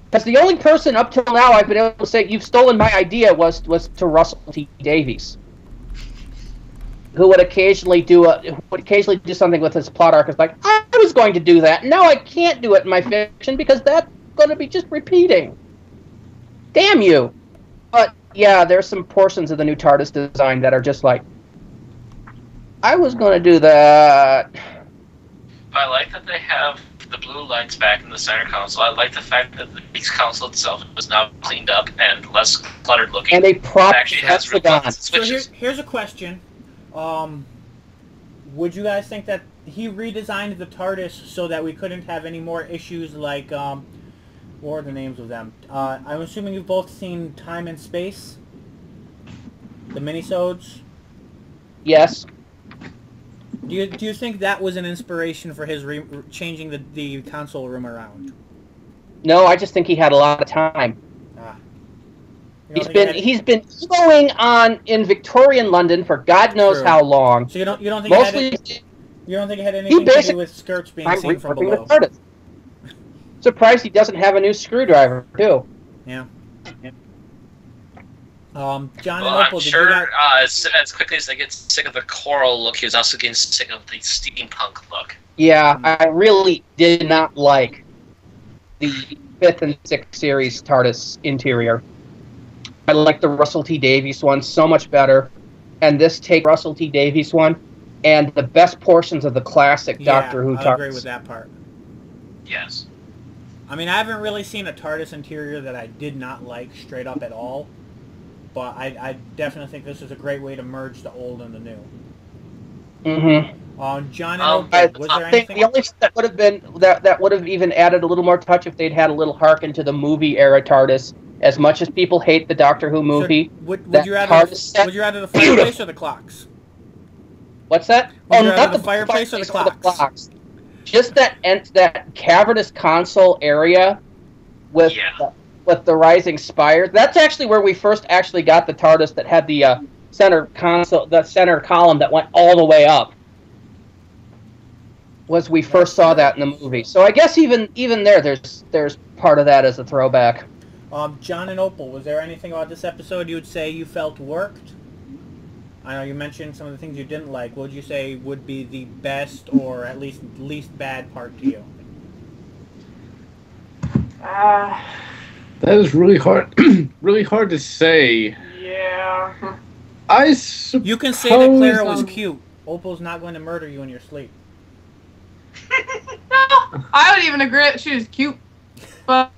Because the only person up till now I've been able to say you've stolen my idea was to Russell T. Davies, who would occasionally do something with his plot arc. It's like, I was going to do that. Now I can't do it in my fiction because that's going to be just repeating. Damn you. But yeah, there's some portions of the new TARDIS design that are just like, I was going to do that. I like that they have the blue lights back in the center console. I like the fact that the base console itself is now cleaned up and less cluttered looking. And they propped it actually has hexagon. So here's a question. Would you guys think that he redesigned the TARDIS so that we couldn't have any more issues like, what are the names of them? I'm assuming you've both seen Time and Space? The minisodes? Yes. Do you think that was an inspiration for his changing the console room around? No, I just think he had a lot of time. He's been going on in Victorian London for God knows how long. So you don't think mostly you don't think it had anything to do with skirts being seen from below? Surprised he doesn't have a new screwdriver too. Yeah. John and Well, Opal, I'm sure as quickly as they get sick of the coral look, he was also getting sick of the steampunk look. Yeah, I really did not like the 5th and 6th series TARDIS interior. I like the Russell T. Davies one so much better, and this take Russell T. Davies one, and the best portions of the classic Doctor Who TARDIS. I agree with that part. Yes. I mean, I haven't really seen a TARDIS interior that I did not like straight up at all, but I definitely think this is a great way to merge the old and the new. Mm-hmm. John and Opal, was there anything? The only thing that would have been that would have even added a little more touch if they'd had a little harken to the movie era TARDIS. As much as people hate the Doctor Who movie, would you rather the fireplace or the clocks? What's that? Would you rather the fireplace or the clocks? Just that cavernous console area with the rising spires. That's actually where we first actually got the TARDIS that had the center console, the center column that went all the way up. Was we first saw that in the movie. So I guess even there's part of that as a throwback. John and Opal, was there anything about this episode you would say you felt worked? I know you mentioned some of the things you didn't like. What would you say would be the best or at least bad part to you? That is really hard. Really hard to say. Yeah. You can say that Clara was cute. Opal's not going to murder you in your sleep. No, I would even agree that she was cute, but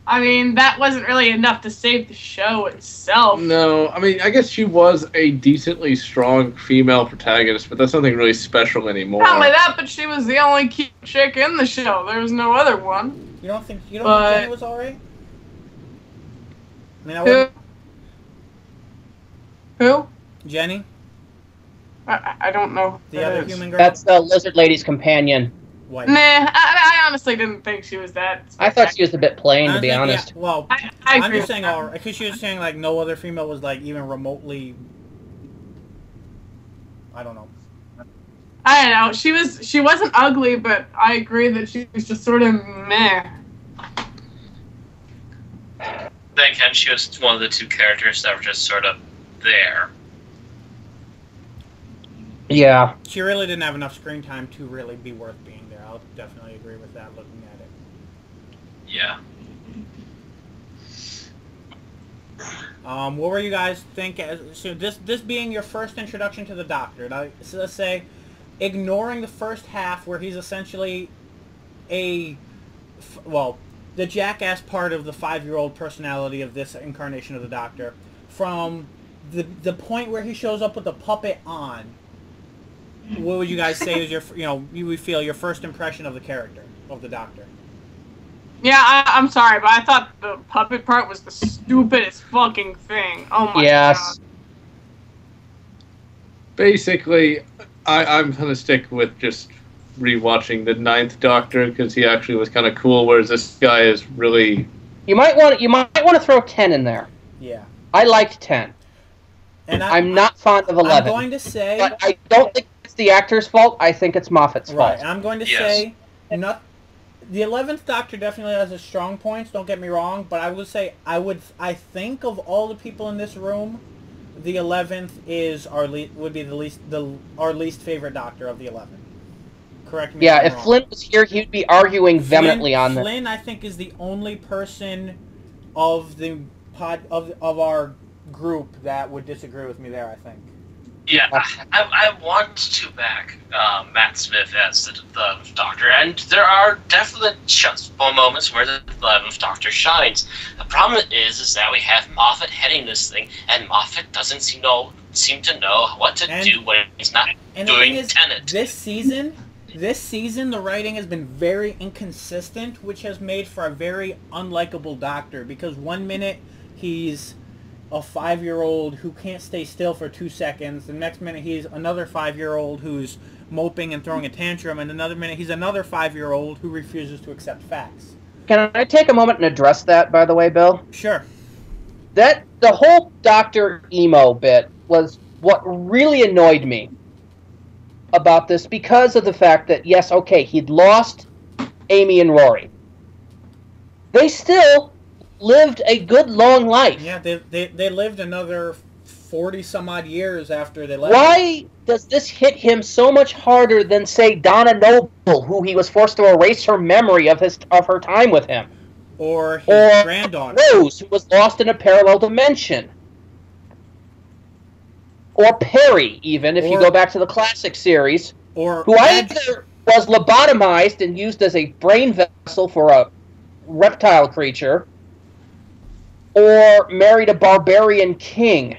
I mean that wasn't really enough to save the show itself. No, I mean I guess she was a decently strong female protagonist, but that's nothing really special anymore. Not only that, but she was the only cute chick in the show. There was no other one. You don't think Jenny was alright? I mean, I wouldn't. Who? Jenny? I don't know. The other human girl? That's the lizard lady's companion. White. Nah, I honestly didn't think she was that. I thought she was a bit plain, to be honest. Yeah, well, I'm just saying, because she was saying like no other female was like even remotely. I don't know. I don't know. She wasn't ugly, but I agree that she was just sort of meh. Then again, she was one of the two characters that were just sort of there. Yeah. She really didn't have enough screen time to really be worth being there. I'll definitely agree with that looking at it. Yeah. What were you guys think? So this being your first introduction to the Doctor, now, so let's say, ignoring the first half where he's essentially the jackass part of the 5-year-old personality of this incarnation of the Doctor, from the point where he shows up with the puppet on. What would you guys say is you would feel your first impression of the character, of the Doctor? Yeah, I'm sorry, but I thought the puppet part was the stupidest fucking thing. Oh my god. Basically, I'm gonna stick with just rewatching the 9th Doctor because he actually was kind of cool, whereas this guy is really. You might want to throw 10 in there. Yeah. I liked 10. And I'm not fond of 11. I'm going to say, but I don't think it's the actor's fault. I think it's Moffat's fault. Right. I'm going to say, the 11th Doctor definitely has his strong points. Don't get me wrong, but I would say I think of all the people in this room, the 11th is our least favorite Doctor of the 11. Correct me. Yeah, if Flynn was here, he'd be arguing vehemently on this. Flynn, I think, is the only person of the of our group that would disagree with me there. I think. Yeah, I want to back Matt Smith as the Doctor, and there are definite moments where the 11th Doctor shines. The problem is that we have Moffat heading this thing, and Moffat doesn't seem to know what to do when he's not doing Tenet. This season, the writing has been very inconsistent, which has made for a very unlikable Doctor, because one minute he's a 5-year-old who can't stay still for 2 seconds. The next minute he's another 5-year-old who's moping and throwing a tantrum, and another minute he's another 5-year-old who refuses to accept facts. Can I take a moment and address that, by the way, Bill? Sure. The whole Dr. Emo bit was what really annoyed me about this, because of the fact that, yes, okay, he'd lost Amy and Rory. They still lived a good long life. Yeah, they lived another 40-some-odd years after they left. Why does this hit him so much harder than, say, Donna Noble, who he was forced to erase her memory of her time with him? Or his granddaughter. Rose, who was lost in a parallel dimension. Or Perry, even, if you go back to the classic series, who either was lobotomized and used as a brain vessel for a reptile creature, or married a barbarian king.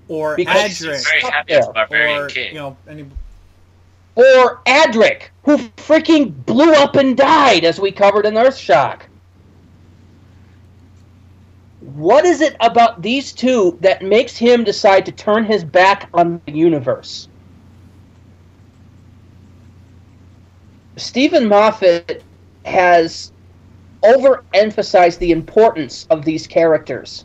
Or Adric. Very happy as barbarian king. Or Adric, who freaking blew up and died, as we covered in Earthshock. What is it about these two that makes him decide to turn his back on the universe? Stephen Moffat has overemphasized the importance of these characters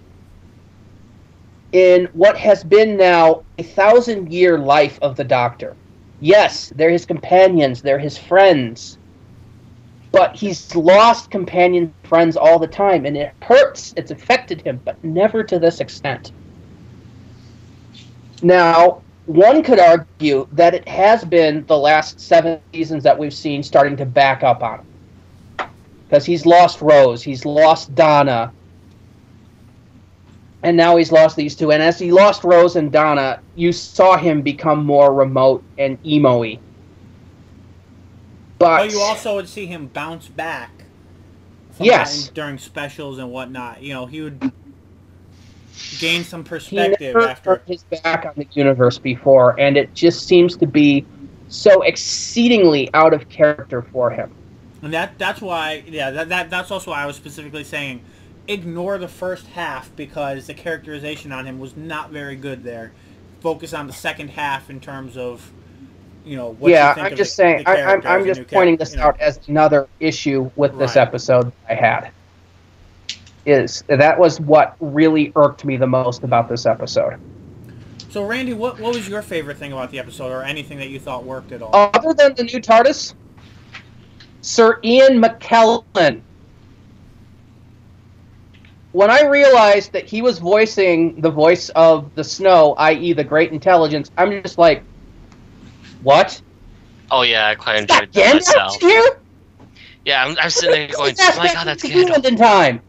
in what has been now a 1,000-year life of the Doctor. Yes, they're his companions, they're his friends, but he's lost companion friends all the time, and it hurts. It's affected him, but never to this extent. Now, one could argue that it has been the last 7 seasons that we've seen starting to back up on him. Because he's lost Rose, he's lost Donna, and now he's lost these two. And as he lost Rose and Donna, you saw him become more remote and emo-y. But you also would see him bounce back. Yes. During specials and whatnot. You know, he would gain some perspective he never after. turned his back on the universe before, and it just seems to be so exceedingly out of character for him. And that's why, that's also why I was specifically saying ignore the first half, because the characterization on him was not very good there. Focus on the second half in terms of, you know, what you think I'm of just the saying, character I'm as a just new pointing character, this out as another issue with this Right. episode I had. That was what really irked me the most about this episode. So, Randy, what was your favorite thing about the episode, or anything that you thought worked at all? Other than the new TARDIS, Sir Ian McKellen. When I realized that he was voicing the voice of the Snow, i.e. the Great Intelligence, I'm just like, what? Oh yeah, I quite Is that enjoyed that myself. Gandalf here? Yeah, I'm sitting there going, oh my god, that's England Gandalf. in time.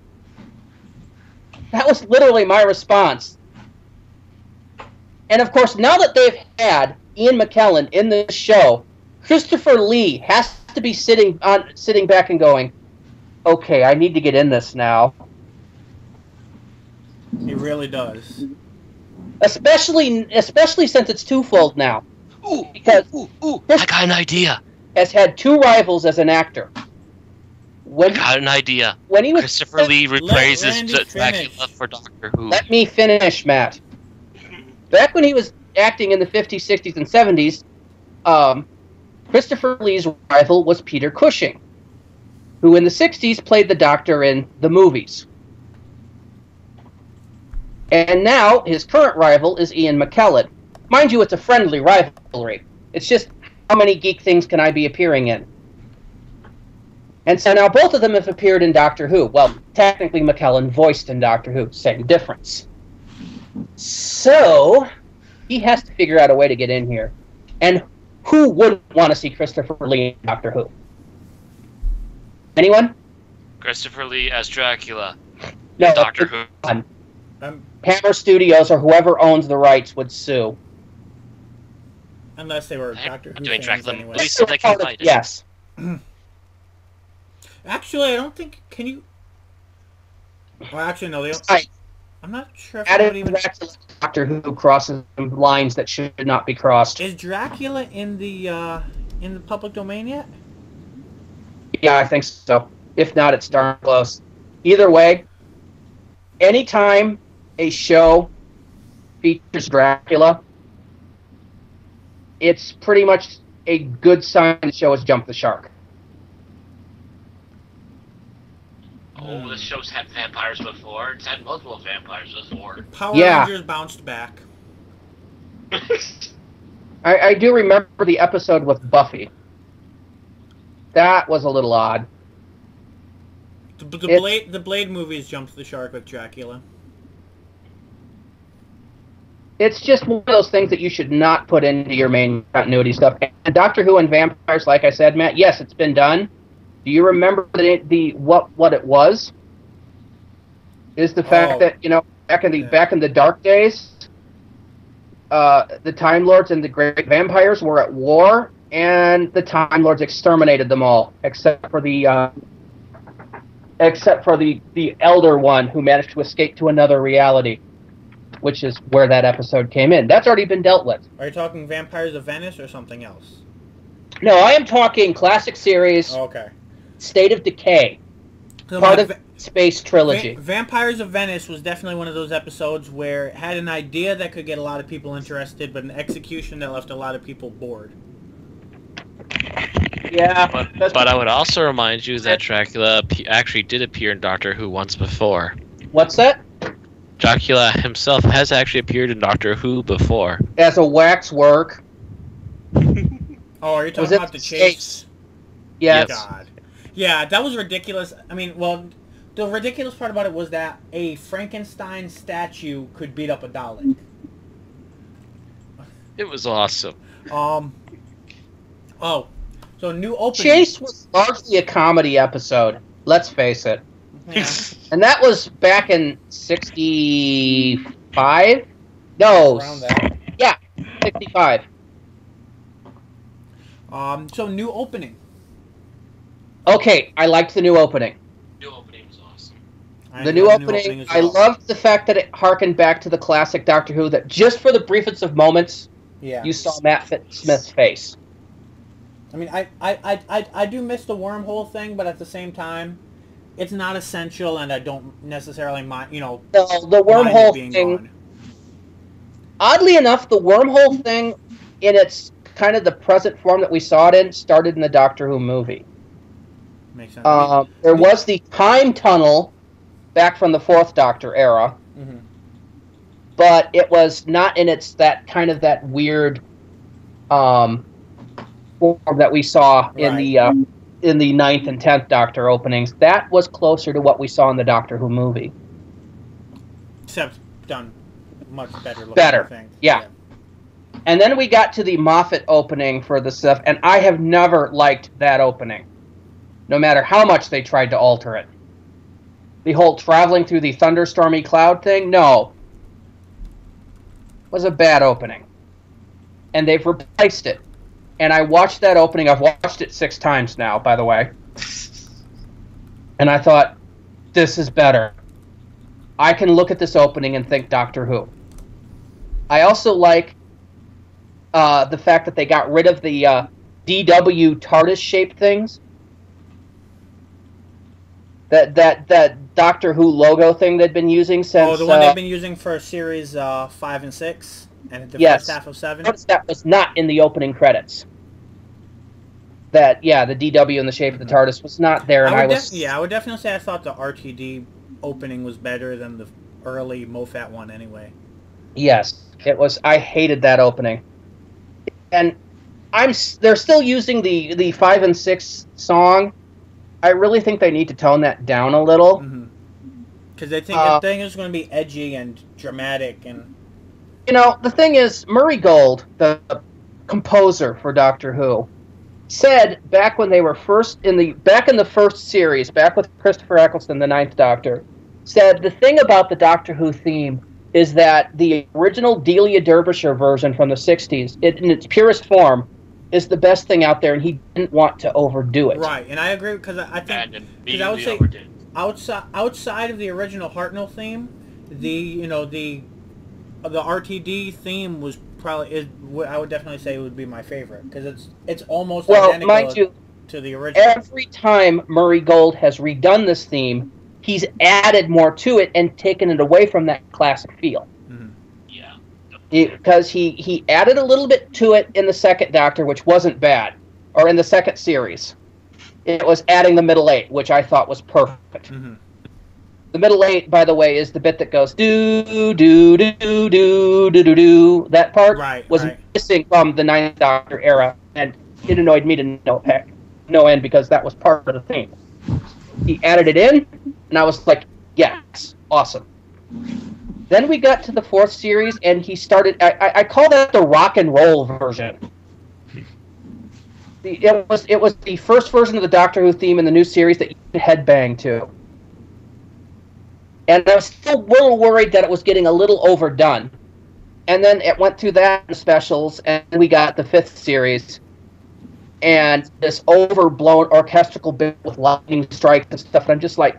That was literally my response. And of course, now that they've had Ian McKellen in the show, Christopher Lee has to be sitting back and going, okay, I need to get in this now. He really does. Especially since it's twofold now. Because I got an idea. has had two rivals as an actor. I got an idea. When he was Christopher Lee reprises Randy Dracula finish. for Doctor Who. Let me finish, Matt. Back when he was acting in the 50s, 60s, and 70s, Christopher Lee's rival was Peter Cushing, who in the 60s played the Doctor in the movies. And now his current rival is Ian McKellen. Mind you, it's a friendly rivalry. It's just, how many geek things can I be appearing in? And so now both of them have appeared in Doctor Who. Well, technically McKellen voiced in Doctor Who. Same difference. So, he has to figure out a way to get in here. And who wouldn't want to see Christopher Lee in Doctor Who? Anyone? Christopher Lee as Dracula. No. Doctor Who. Hammer Studios or whoever owns the rights would sue. Unless they were They're Doctor Who doing fans Dracula anyway. movies, so they can fight it. Yes. Actually, I don't think... Can you... Well, actually, no. They don't, Right. I'm not sure if I would Added even... Dracula Doctor Who crosses lines that should not be crossed. Is Dracula in the public domain yet? Yeah, I think so. If not, it's darn close. Either way, anytime a show features Dracula, it's pretty much a good sign the show has jumped the shark. Oh, this show's had vampires before. It's had multiple vampires before. Power Yeah. Rangers bounced back. I do remember the episode with Buffy. That was a little odd. The Blade movies jumped the shark with Dracula. It's just one of those things that you should not put into your main continuity stuff. And Doctor Who and vampires, like I said, Matt, yes, it's been done. Do you remember what it was? Is the fact that, you know, back in the dark days, the Time Lords and the Great Vampires were at war, and the Time Lords exterminated them all, except for the elder one who managed to escape to another reality, which is where that episode came in. That's already been dealt with. Are you talking Vampires of Venice or something else? No, I am talking classic series, Oh, okay. State of Decay. So Part of space trilogy. Vampires of Venice was definitely one of those episodes where it had an idea that could get a lot of people interested, but an execution that left a lot of people bored. Yeah. But I would also remind you that Dracula actually did appear in Doctor Who once before. What's that? Dracula himself has actually appeared in Doctor Who before. As a waxwork. Oh, are you talking about the chase? Yes. God. Yeah, that was ridiculous. I mean, well, the ridiculous part about it was that a Frankenstein statue could beat up a Dalek. It was awesome. Oh, so new opening. Chase was largely a comedy episode. Let's face it. Yeah. And that was back in 65? No. Around that. Yeah, 65. So new opening. Okay, I liked the new opening. New opening was awesome. The new opening, as I well. loved the fact that it harkened back to the classic Doctor Who, that just for the briefest of moments, Yeah. you saw Matt Smith's face. I mean, I do miss the wormhole thing, but at the same time, it's not essential, and I don't necessarily mind, The mind wormhole it being thing, gone. oddly enough, the wormhole thing, in its kind of the present form that we saw it in, started in the Doctor Who movie. Makes sense. There was the time tunnel back from the Fourth Doctor era, Mm-hmm. but it was not in its that weird form that we saw in the 9th and 10th Doctor openings. That was closer to what we saw in the Doctor Who movie. Except done much better looking, Better, I think. yeah. And then we got to the Moffat opening for the stuff, and I have never liked that opening, no matter how much they tried to alter it. The whole traveling through the thunderstormy cloud thing, no. Was a bad opening. And they've replaced it. And I watched that opening. I've watched it 6 times now, by the way. And I thought, this is better. I can look at this opening and think Doctor Who. I also like the fact that they got rid of the DW TARDIS-shaped things. That Doctor Who logo thing they'd been using since... Oh, the one they've been using for series 5 and 6? And the first half of 7? Notice that was not in the opening credits. The DW in the shape of the TARDIS was not there, and I would definitely say I thought the RTD opening was better than the early MoFat one anyway. Yes, it was. I hated that opening. And they're still using the 5 and 6 song. I really think they need to tone that down a little. Because they think the thing is going to be edgy and dramatic. And the thing is, Murray Gold, the composer for Doctor Who, said back when they were back in the first series, back with Christopher Eccleston, the 9th Doctor, said the thing about the Doctor Who theme is that the original Delia Derbyshire version from the 60s, in its purest form, is the best thing out there, and he didn't want to overdo it. Right, and I agree, because I think, because I would say, outside of the original Hartnell theme, the RTD theme was probably, I would definitely say it would be my favorite, because it's almost identical mind you, to the original. Every time Murray Gold has redone this theme, he's added more to it and taken it away from that classic feel. Yeah. Because he added a little bit to it in the 2nd Doctor, which wasn't bad, or in the 2nd series. It was adding the middle 8, which I thought was perfect. The middle 8, by the way, is the bit that goes do do do do do do do. That part was missing from the 9th Doctor era, and it annoyed me to no end because that was part of the theme. He added it in, and I was like, yes, awesome. Then we got to the 4th series, and he started... I call that the rock and roll version. It was the first version of the Doctor Who theme in the new series that you could headbang to. And I was still a little worried that it was getting a little overdone. And then it went through that in specials, and we got the 5th series. And this overblown orchestral bit with lightning strikes and stuff, and I'm just like,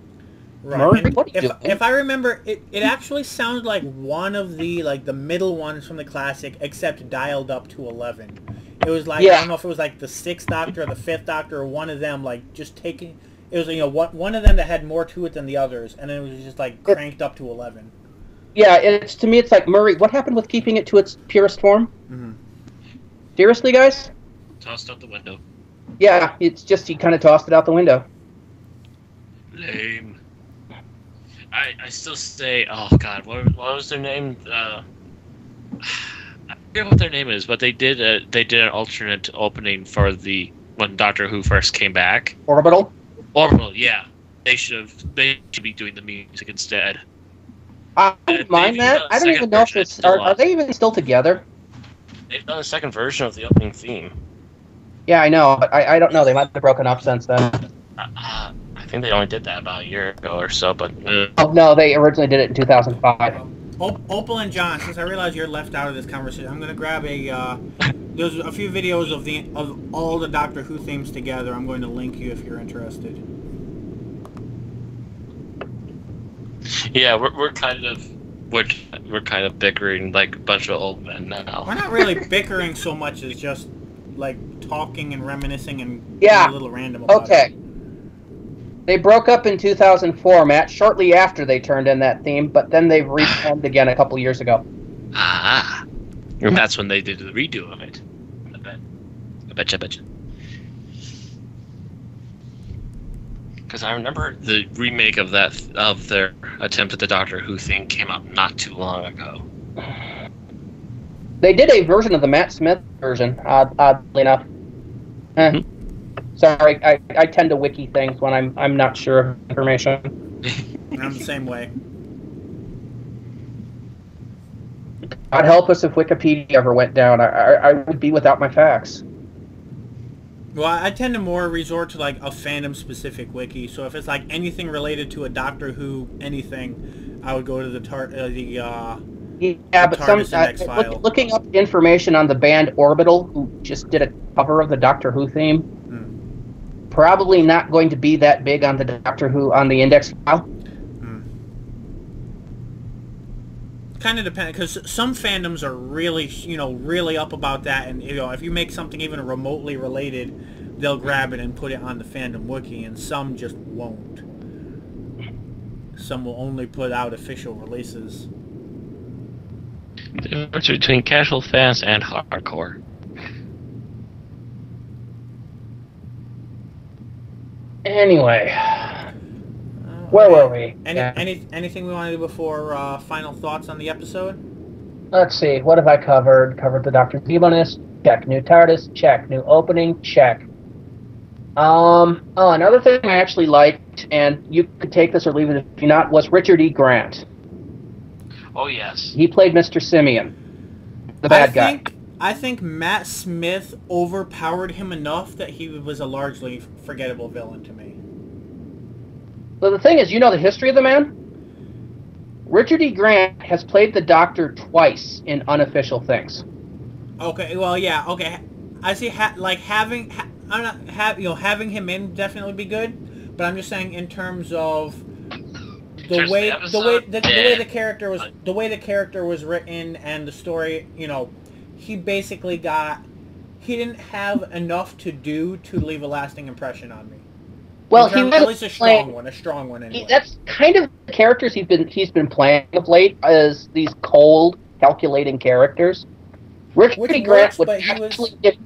Murray, what are you doing? If I remember, it actually sounded like one of the middle ones from the classic, except dialed up to 11. It was like, I don't know if it was like the 6th Doctor or the 5th Doctor or one of them, like just taking... it was one of them that had more to it than the others, and then it was just like cranked up to 11. Yeah, to me it's like, Murray, what happened with keeping it to its purest form? Mm-hmm. Seriously, guys? Tossed out the window. Yeah, it's just he kind of tossed it out the window. Lame. I still say, oh god, what was their name? I forget what their name is, but they did an alternate opening for when Doctor Who first came back. Orbital, yeah. They should be doing the music instead. I don't mind that. I don't even know if it's are they even still together? They've done a second version of the opening theme. Yeah, I know, but I don't know. They might have broken up since then. I think they only did that about a year ago or so, but... Oh, no, they originally did it in 2005. Opal and John, since I realize you're left out of this conversation, I'm going to grab there's a few videos of all the Doctor Who themes together. I'm going to link you if you're interested. Yeah, we're kind of bickering like a bunch of old men now. We're not really bickering so much as just like talking and reminiscing and being a little random about it. They broke up in 2004, Matt, shortly after they turned in that theme, but then they reformed again a couple years ago. Ah, and that's when they did the redo of it. I betcha. Because I remember the remake of their attempt at the Doctor Who thing came out not too long ago. They did a version of the Matt Smith version, oddly enough. Sorry, I tend to wiki things when I'm not sure of information. I'm the same way. God help us if Wikipedia ever went down. I would be without my facts. Well, I tend to more resort to like a fandom-specific wiki. So if it's like anything related to a Doctor Who anything, I would go to looking up information on the band Orbital, who just did a cover of the Doctor Who theme. Probably not going to be that big on the Doctor Who on the index file. Kind of depends, because some fandoms are really, really up about that, and if you make something even remotely related, they'll grab it and put it on the fandom wiki, and some just won't. Some will only put out official releases. The difference between casual fans and hardcore. Anyway, where were we? Anything we want to do before final thoughts on the episode? Let's see. What have I covered? Covered the Dr. Zebonus. Check. New TARDIS. Check. New opening. Check. Another thing I actually liked, and you could take this or leave it if you not, was Richard E. Grant. Oh yes. He played Mr. Simeon, the bad guy. I think Matt Smith overpowered him enough that he was a largely forgettable villain to me. So the thing is, you know the history of the man? Richard E. Grant has played the Doctor twice in unofficial things. Okay, well, yeah, okay. I see, having him in definitely be good, but I'm just saying in terms of the way the character was written and the story, he basically he didn't have enough to do to leave a lasting impression on me. Well, at least a strong one anyway. That's kind of the characters he's been playing of late, as these cold, calculating characters. Richard E. Grant would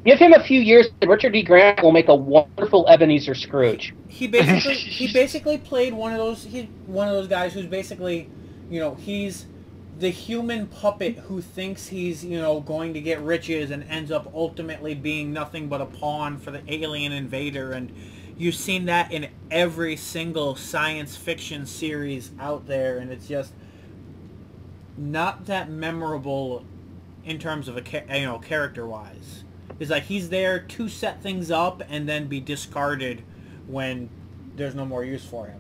give him a few years, and Richard E. Grant will make a wonderful Ebenezer Scrooge. He basically played one of those guys who's basically, he's the human puppet who thinks he's, going to get riches and ends up ultimately being nothing but a pawn for the alien invader. And you've seen that in every single science fiction series out there, and it's just not that memorable in terms of character-wise. It's like he's there to set things up and then be discarded when there's no more use for him.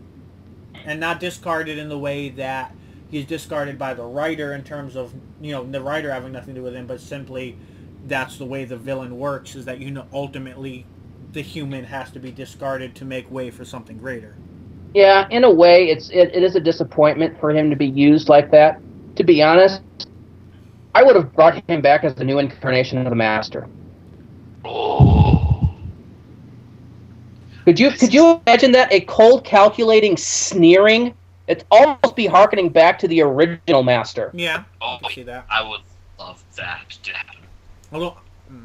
And not discarded in the way that he's discarded by the writer in terms of, the writer having nothing to do with him, but simply that's the way the villain works, is that, ultimately the human has to be discarded to make way for something greater. Yeah, in a way, it is a disappointment for him to be used like that. To be honest, I would have brought him back as the new incarnation of the Master. Oh. Could you imagine that? A cold, calculating, sneering. It'd almost be hearkening back to the original Master. Yeah, Oh, I can see that. I would love that to happen. Although,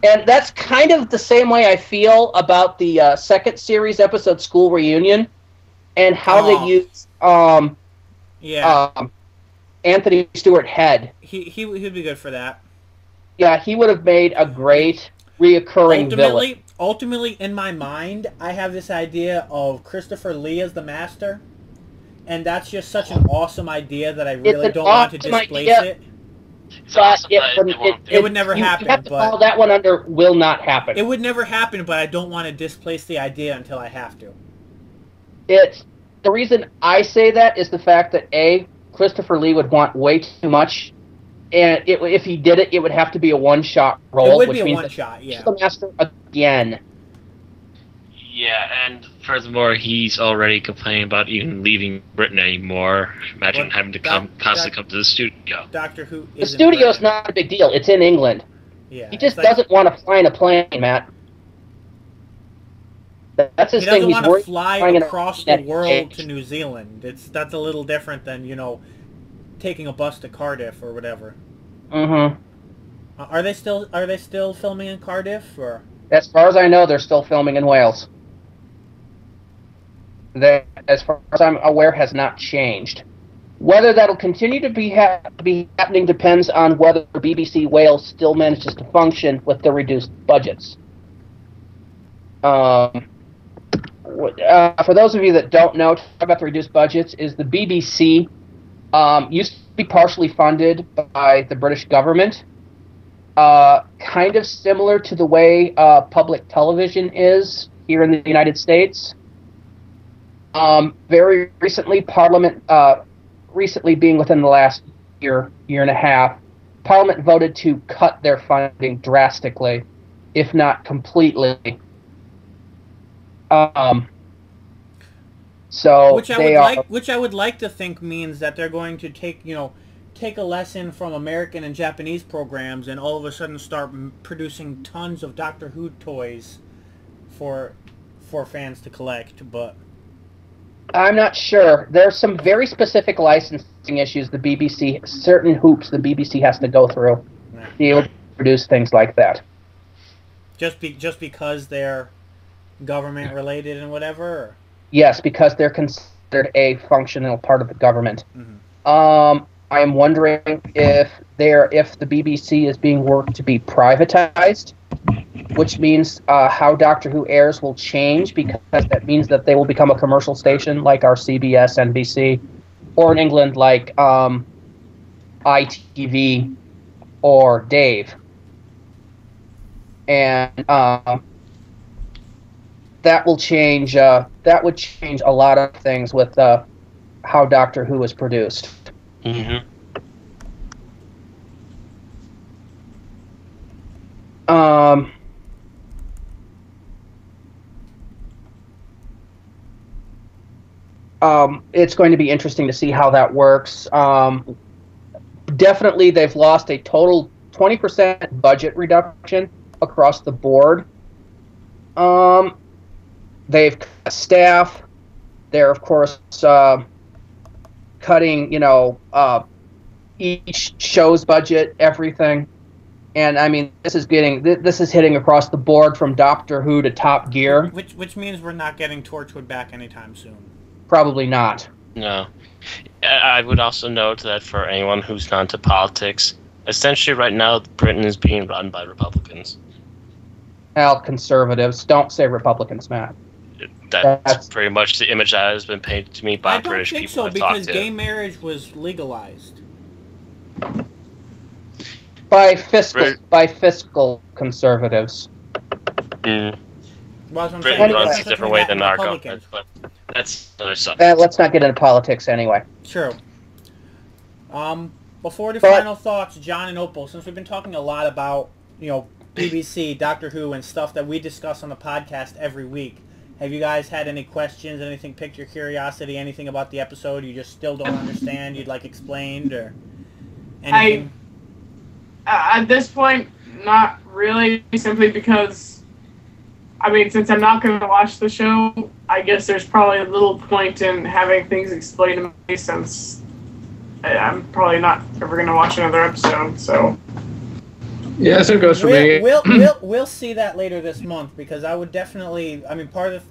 And that's kind of the same way I feel about the second series episode, School Reunion, and how they used Anthony Stewart Head. He'd be good for that. Yeah, he would have made a great reoccurring villain. Ultimately, in my mind, I have this idea of Christopher Lee as the Master, and that's just such an awesome idea that I really don't want to displace it. It's awesome, It would never happen. You have to but call that one under will not happen. it would never happen, but I don't want to displace the idea until I have to. The reason I say that is the fact that A, Christopher Lee would want way too much, and if he did it, it would have to be a one-shot role. It would which be a means one-shot, yeah. The Master again. Yeah, and furthermore, he's already complaining about even leaving Britain anymore. Imagine having to constantly come to the studio. Doctor Who The studio's not a big deal. It's in England. Yeah, He just doesn't want to fly in a plane, Matt. That's his He thing. doesn't He's want to worried fly flying in a across the United world States. to New Zealand. That's a little different than, taking a bus to Cardiff or whatever. Mm-hmm. Are they still filming in Cardiff, or? As far as I know, they're still filming in Wales. That, as far as I'm aware, has not changed. Whether that'll continue to be happening depends on whether BBC Wales still manages to function with the reduced budgets. For those of you that don't know, talk about the reduced budgets, is the BBC used to be partially funded by the British government, kind of similar to the way public television is here in the United States. Very recently, Parliament, recently being within the last year and a half, Parliament voted to cut their funding drastically, if not completely. So which I would like to think means that they're going to take a lesson from American and Japanese programs and all of a sudden start producing tons of Doctor Who toys for fans to collect, but I'm not sure. There's some very specific licensing issues certain hoops the BBC has to go through to be able to produce things like that. Just because they're government related and whatever? Or? Yes, because they're considered a functional part of the government. Mm-hmm. I am wondering if the BBC is being worked to be privatized, which means how Doctor Who airs will change, because that means that they will become a commercial station like our CBS, NBC, or in England like ITV or Dave. And that will change. That would change a lot of things with how Doctor Who is produced. Mm-hmm. It's going to be interesting to see how that works. Definitely, they've lost a total 20% budget reduction across the board. They've cut staff. They're, of course, cutting, each show's budget, everything. And, I mean, this is hitting across the board from Doctor Who to Top Gear. Which means we're not getting Torchwood back anytime soon. Probably not. No. I would also note that for anyone who's not into politics, essentially right now, Britain is being run by Republicans. Well, conservatives. Don't say Republicans, Matt. That's pretty much the image that has been painted to me by British people. I don't think so, because gay marriage was legalized. By fiscal conservatives. Mm. Well, Britain runs a different way than our government, but that's another subject. Let's not get into politics anyway. True. Before the final thoughts, John and Opal, since we've been talking a lot about, BBC, Doctor Who, and stuff that we discuss on the podcast every week, have you guys had any questions, anything piqued your curiosity, anything about the episode you just still don't understand, you'd like explained, or anything? At this point, not really, simply because I mean, since I'm not going to watch the show, I guess there's probably a little point in having things explained to me since I'm probably not ever going to watch another episode, so... Yeah, so it goes for me. We'll see that later this month, because I would definitely... I mean, I was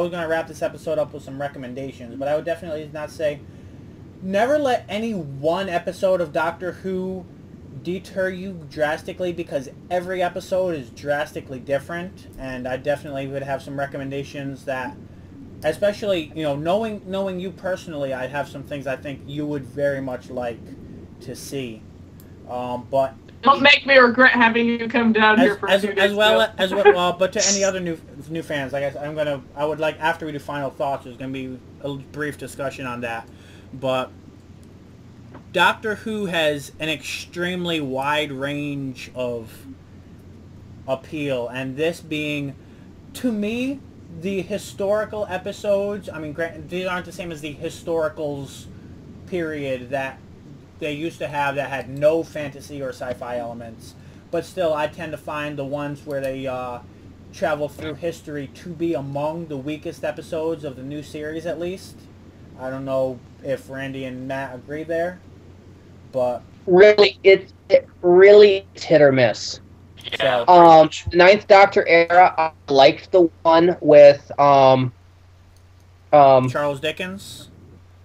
going to wrap this episode up with some recommendations, but I would definitely not say... Never let any one episode of Doctor Who deter you drastically, because every episode is drastically different, and I definitely would have some recommendations that, especially, you know, knowing you personally, I'd have some things I think you would very much like to see. But don't make me regret having you come down here for 2 days. As well, but to any other new fans, I guess I would like, after we do final thoughts, there's gonna be a brief discussion on that. But Doctor Who has an extremely wide range of appeal, and this being, to me, the historical episodes. I mean, these aren't the same as the historicals period that they used to have that had no fantasy or sci-fi elements. But still, I tend to find the ones where they travel through history to be among the weakest episodes of the new series, at least. I don't know if Randy and Matt agree there, but really, it really is hit or miss. Yeah. The Ninth Doctor era, I liked the one with Charles Dickens.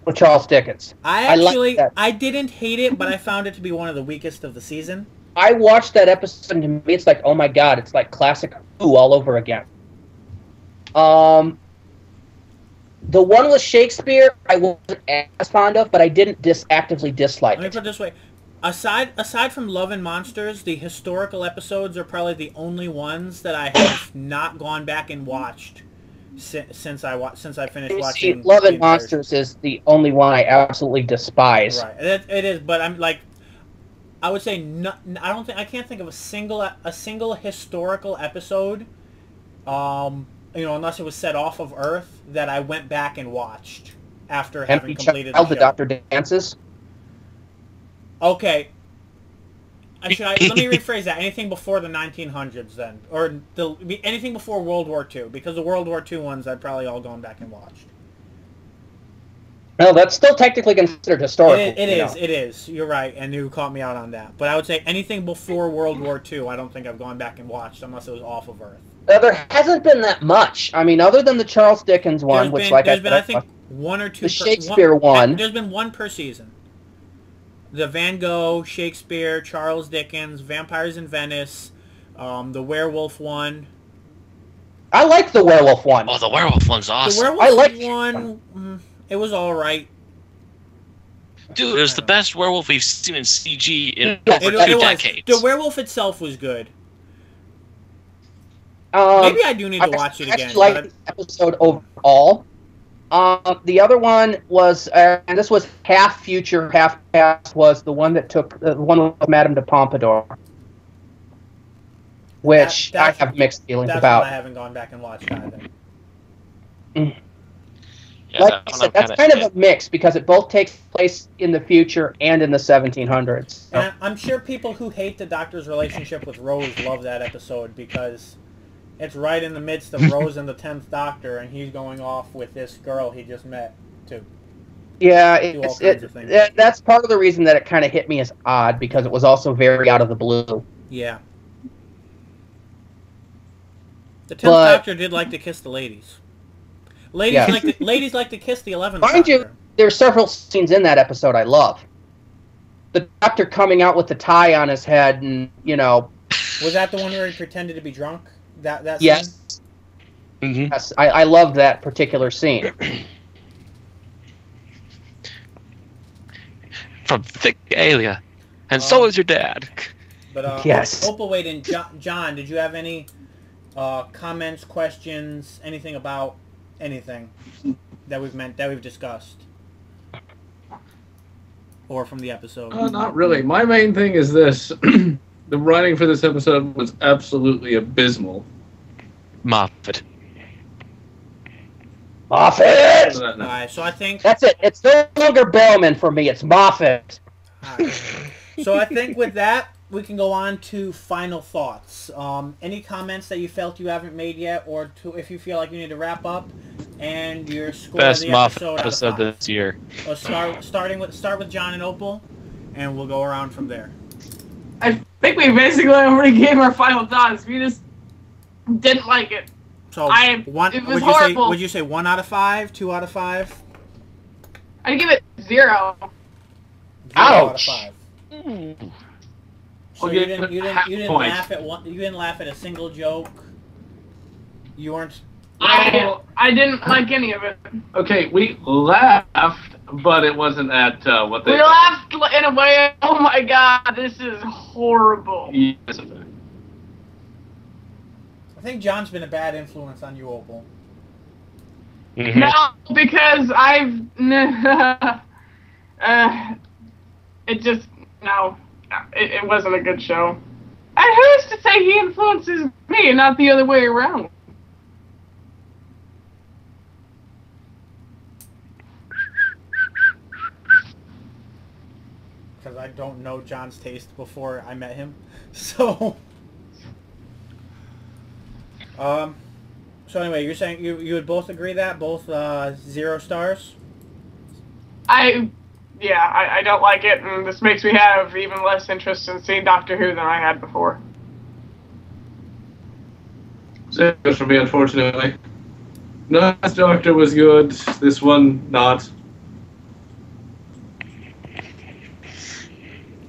With Charles Dickens. I didn't hate it, but I found it to be one of the weakest of the season. I watched that episode, and to me, it's like, oh my god, it's like classic Who all over again. The one with Shakespeare, I wasn't as fond of, but I didn't actively dislike Let me it. put it this way. Aside from Love and Monsters, the historical episodes are probably the only ones that I have not gone back and watched since I finished watching. Love and Monsters is the only one I absolutely despise. Right, it is, but I'm like, I would say I can't think of a single historical episode, unless it was set off of Earth, that I went back and watched after having completed the show. The Doctor Dances? Okay. Let me rephrase that. Anything before the 1900s, then, or anything before World War II, because the World War II ones I'd probably all gone back and watched. No, that's still technically considered historical. It is. You're right, and you caught me out on that. But I would say anything before World War II, I don't think I've gone back and watched, unless it was off of Earth. There hasn't been that much. I mean, other than the Charles Dickens one, there's been I think one or two. The Shakespeare one. There's been one per season. The Van Gogh, Shakespeare, Charles Dickens, Vampires in Venice, the werewolf one. I like the werewolf one. Oh, the werewolf one's awesome. The werewolf one, it was all right. Dude, it was the best werewolf we've seen in CG in over 2 decades. The werewolf itself was good. Maybe I do need to watch it again. I liked the episode overall. The other one was, and this was half future, half past, was the one that took the one with Madame de Pompadour, which I have mixed feelings about. I haven't gone back and watched either. Yeah, like I said, that's kind of a mix, because it both takes place in the future and in the 1700s. So. And I'm sure people who hate the Doctor's relationship with Rose love that episode, because it's right in the midst of Rose and the 10th Doctor, and he's going off with this girl he just met, too. Yeah, that's part of the reason that it kind of hit me as odd, because it was also very out of the blue. Yeah. The 10th Doctor did like to kiss the ladies. Ladies like to kiss the 11th Doctor. Mind you, there's several scenes in that episode I love. The Doctor coming out with the tie on his head, and, Was that the one where he pretended to be drunk? That yes. Scene? Mm-hmm. Yes, I love that particular scene. From Thick-Alia. And so is your dad. But yes. Opal, wait, and John, did you have any comments, questions, anything about anything that we've discussed? Or from the episode? Not really. My main thing is this. The writing for this episode was absolutely abysmal. Moffat. Moffat! Alright, so I think... That's it. It's no longer Bellman for me. It's Moffat. Right. So I think with that, we can go on to final thoughts. Any comments that you felt you haven't made yet, or if you feel like you need to wrap up, and your score Best of the Moffat episode this year. Well, start with John and Opal, and we'll go around from there. I think we basically already gave our final thoughts. We just didn't like it. So it was horrible. Would you say 1 out of 5, 2 out of 5? I'd give it 0. 0 out of Ouch. 5. Mm. So I'll you give it didn't half point. laugh at one. You didn't laugh at a single joke. You weren't. I didn't like any of it. Okay, we laughed, but it wasn't at what they. We laughed in a way. Oh my god, this is horrible. Yes. I think John's been a bad influence on you, Opal. Mhm. No, because it just no. It wasn't a good show. And who's to say he influences me and not the other way around? Because I don't know John's taste before I met him. So, so anyway, you're saying you would both agree that both 0 stars? I don't like it, and this makes me have even less interest in seeing Doctor Who than I had before. So for me, unfortunately. Last Doctor was good. This one, not.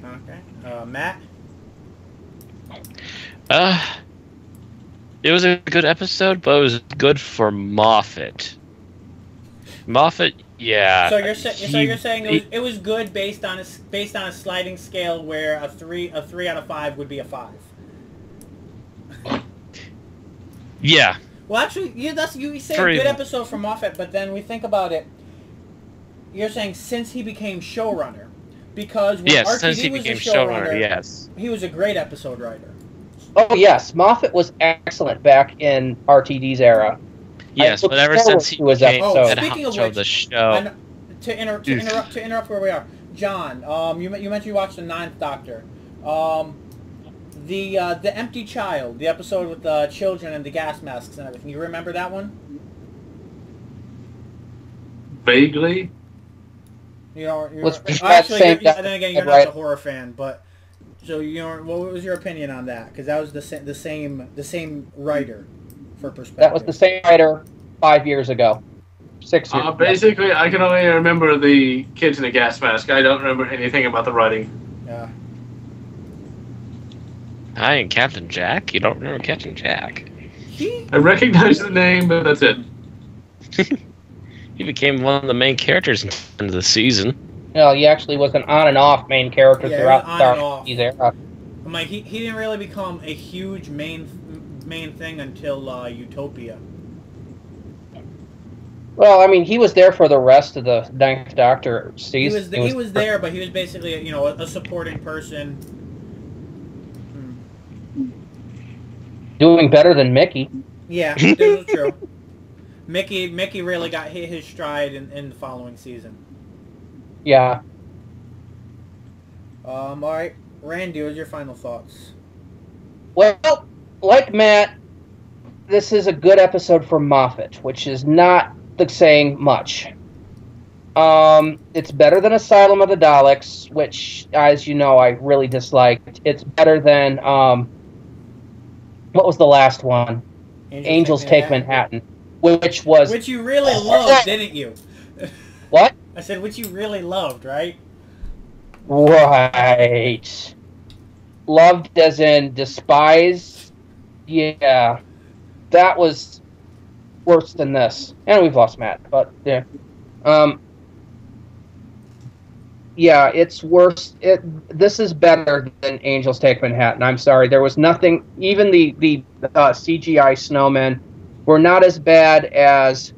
Okay. Matt? It was a good episode, but it was good for Moffat. Moffat, yeah. So you're saying it was good based on a sliding scale where a 3 out of 5 would be a 5. Yeah. Well, actually, you say For a good even. episode for Moffat, but then we think about it. You're saying since he became showrunner, because when Yes, RTD since he was became the showrunner, showrunner, yes. he was a great episode writer. Oh yes, Moffat was excellent back in RTD's era. Yes, I but ever look since he forward to his became episode. head Speaking of honcho of which, the show, to interrupt where we are, John. You mentioned you watched the 9th Doctor. The Empty Child, the episode with the children and the gas masks and everything. You remember that one? Vaguely. You know, Same then again, you're not right. a horror fan, but so what was your opinion on that? Because that was the same writer for perspective. That was the same writer 5 years ago. 6 years ago. Basically, I can only remember the kids in the gas mask. I don't remember anything about the writing. Yeah. I ain't Captain Jack. You don't remember Captain Jack? I recognize the name, but that's it. He became one of the main characters at the end of the season. No, he actually was an on and off main character Yeah, throughout on and off. RTD's era. I'm like, he didn't really become a huge main thing until Utopia. Well, I mean, he was there for the rest of the 9th Doctor season. He was there, but he was basically a supporting person. doing better than Mickey. Yeah, this is true. Mickey really got hit his stride in the following season. Yeah. All right, Randy, what's your final thoughts? Well, like Matt, this is a good episode for Moffat, which is not saying much. It's better than Asylum of the Daleks, which, as you know, I really disliked. It's better than, what was the last one? Angels Take Manhattan, which you really loved, didn't you? What? I said, which you really loved, right? Right. Loved as in despised? Yeah. That was worse than this. And we've lost Matt, but yeah. Yeah, it's worse. This is better than Angels Take Manhattan. I'm sorry. There was nothing, even the CGI snowmen were not as bad as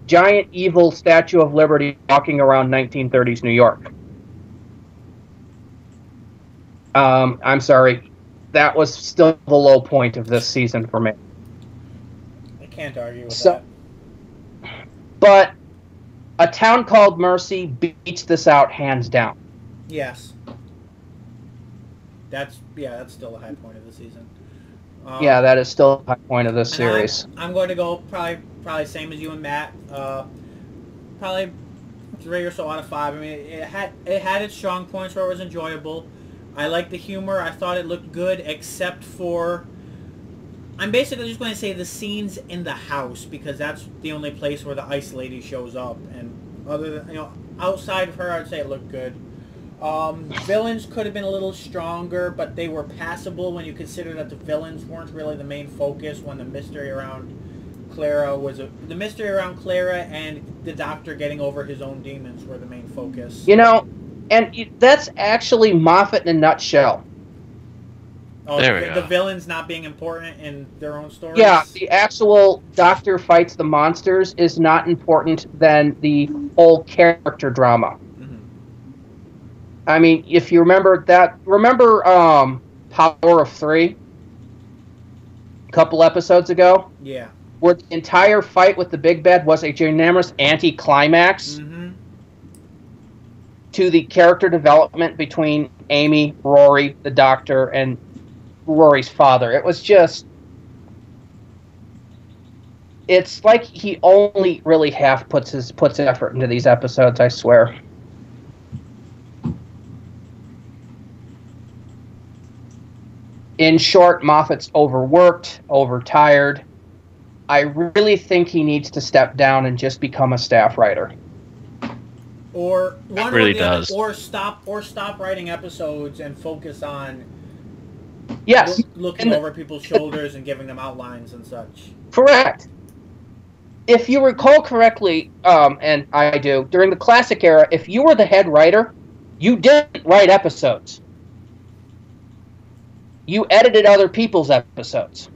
giant evil Statue of Liberty walking around 1930s New York. I'm sorry. That was still the low point of this season for me. I can't argue with that. But A Town Called Mercy beats this out hands down. Yes. That's still the high point of the season. Yeah, that is still the high point of this series. I'm going to go probably same as you and Matt. Probably 3 or so out of 5. I mean, it had its strong points where it was enjoyable. I liked the humor. I thought it looked good, except for, I'm basically just going to say the scenes in the house, because that's the only place where the ice lady shows up. And other than, outside of her, I'd say it looked good. Villains could have been a little stronger, but they were passable when you consider that the villains weren't really the main focus. When the mystery around Clara and the Doctor getting over his own demons were the main focus. And that's actually Moffat in a nutshell. Oh, there we go. The villains not being important in their own stories? Yeah, the actual Doctor fights the monsters is not important than the whole character drama. Mm-hmm. I mean, if you remember Power of Three? A couple episodes ago? Yeah. Where the entire fight with the big bad was a unanimous anti-climax. Mm-hmm. To the character development between Amy, Rory, the Doctor, and Rory's father. It was just... It's like he only really half puts effort into these episodes, I swear. In short, Moffat's overworked, overtired. I really think he needs to step down and just become a staff writer. Or one really or the does. Other, or stop writing episodes and focus on looking over people's shoulders and giving them outlines and such. Correct. If you recall correctly, and I do, during the classic era, if you were the head writer, you didn't write episodes. You edited other people's episodes.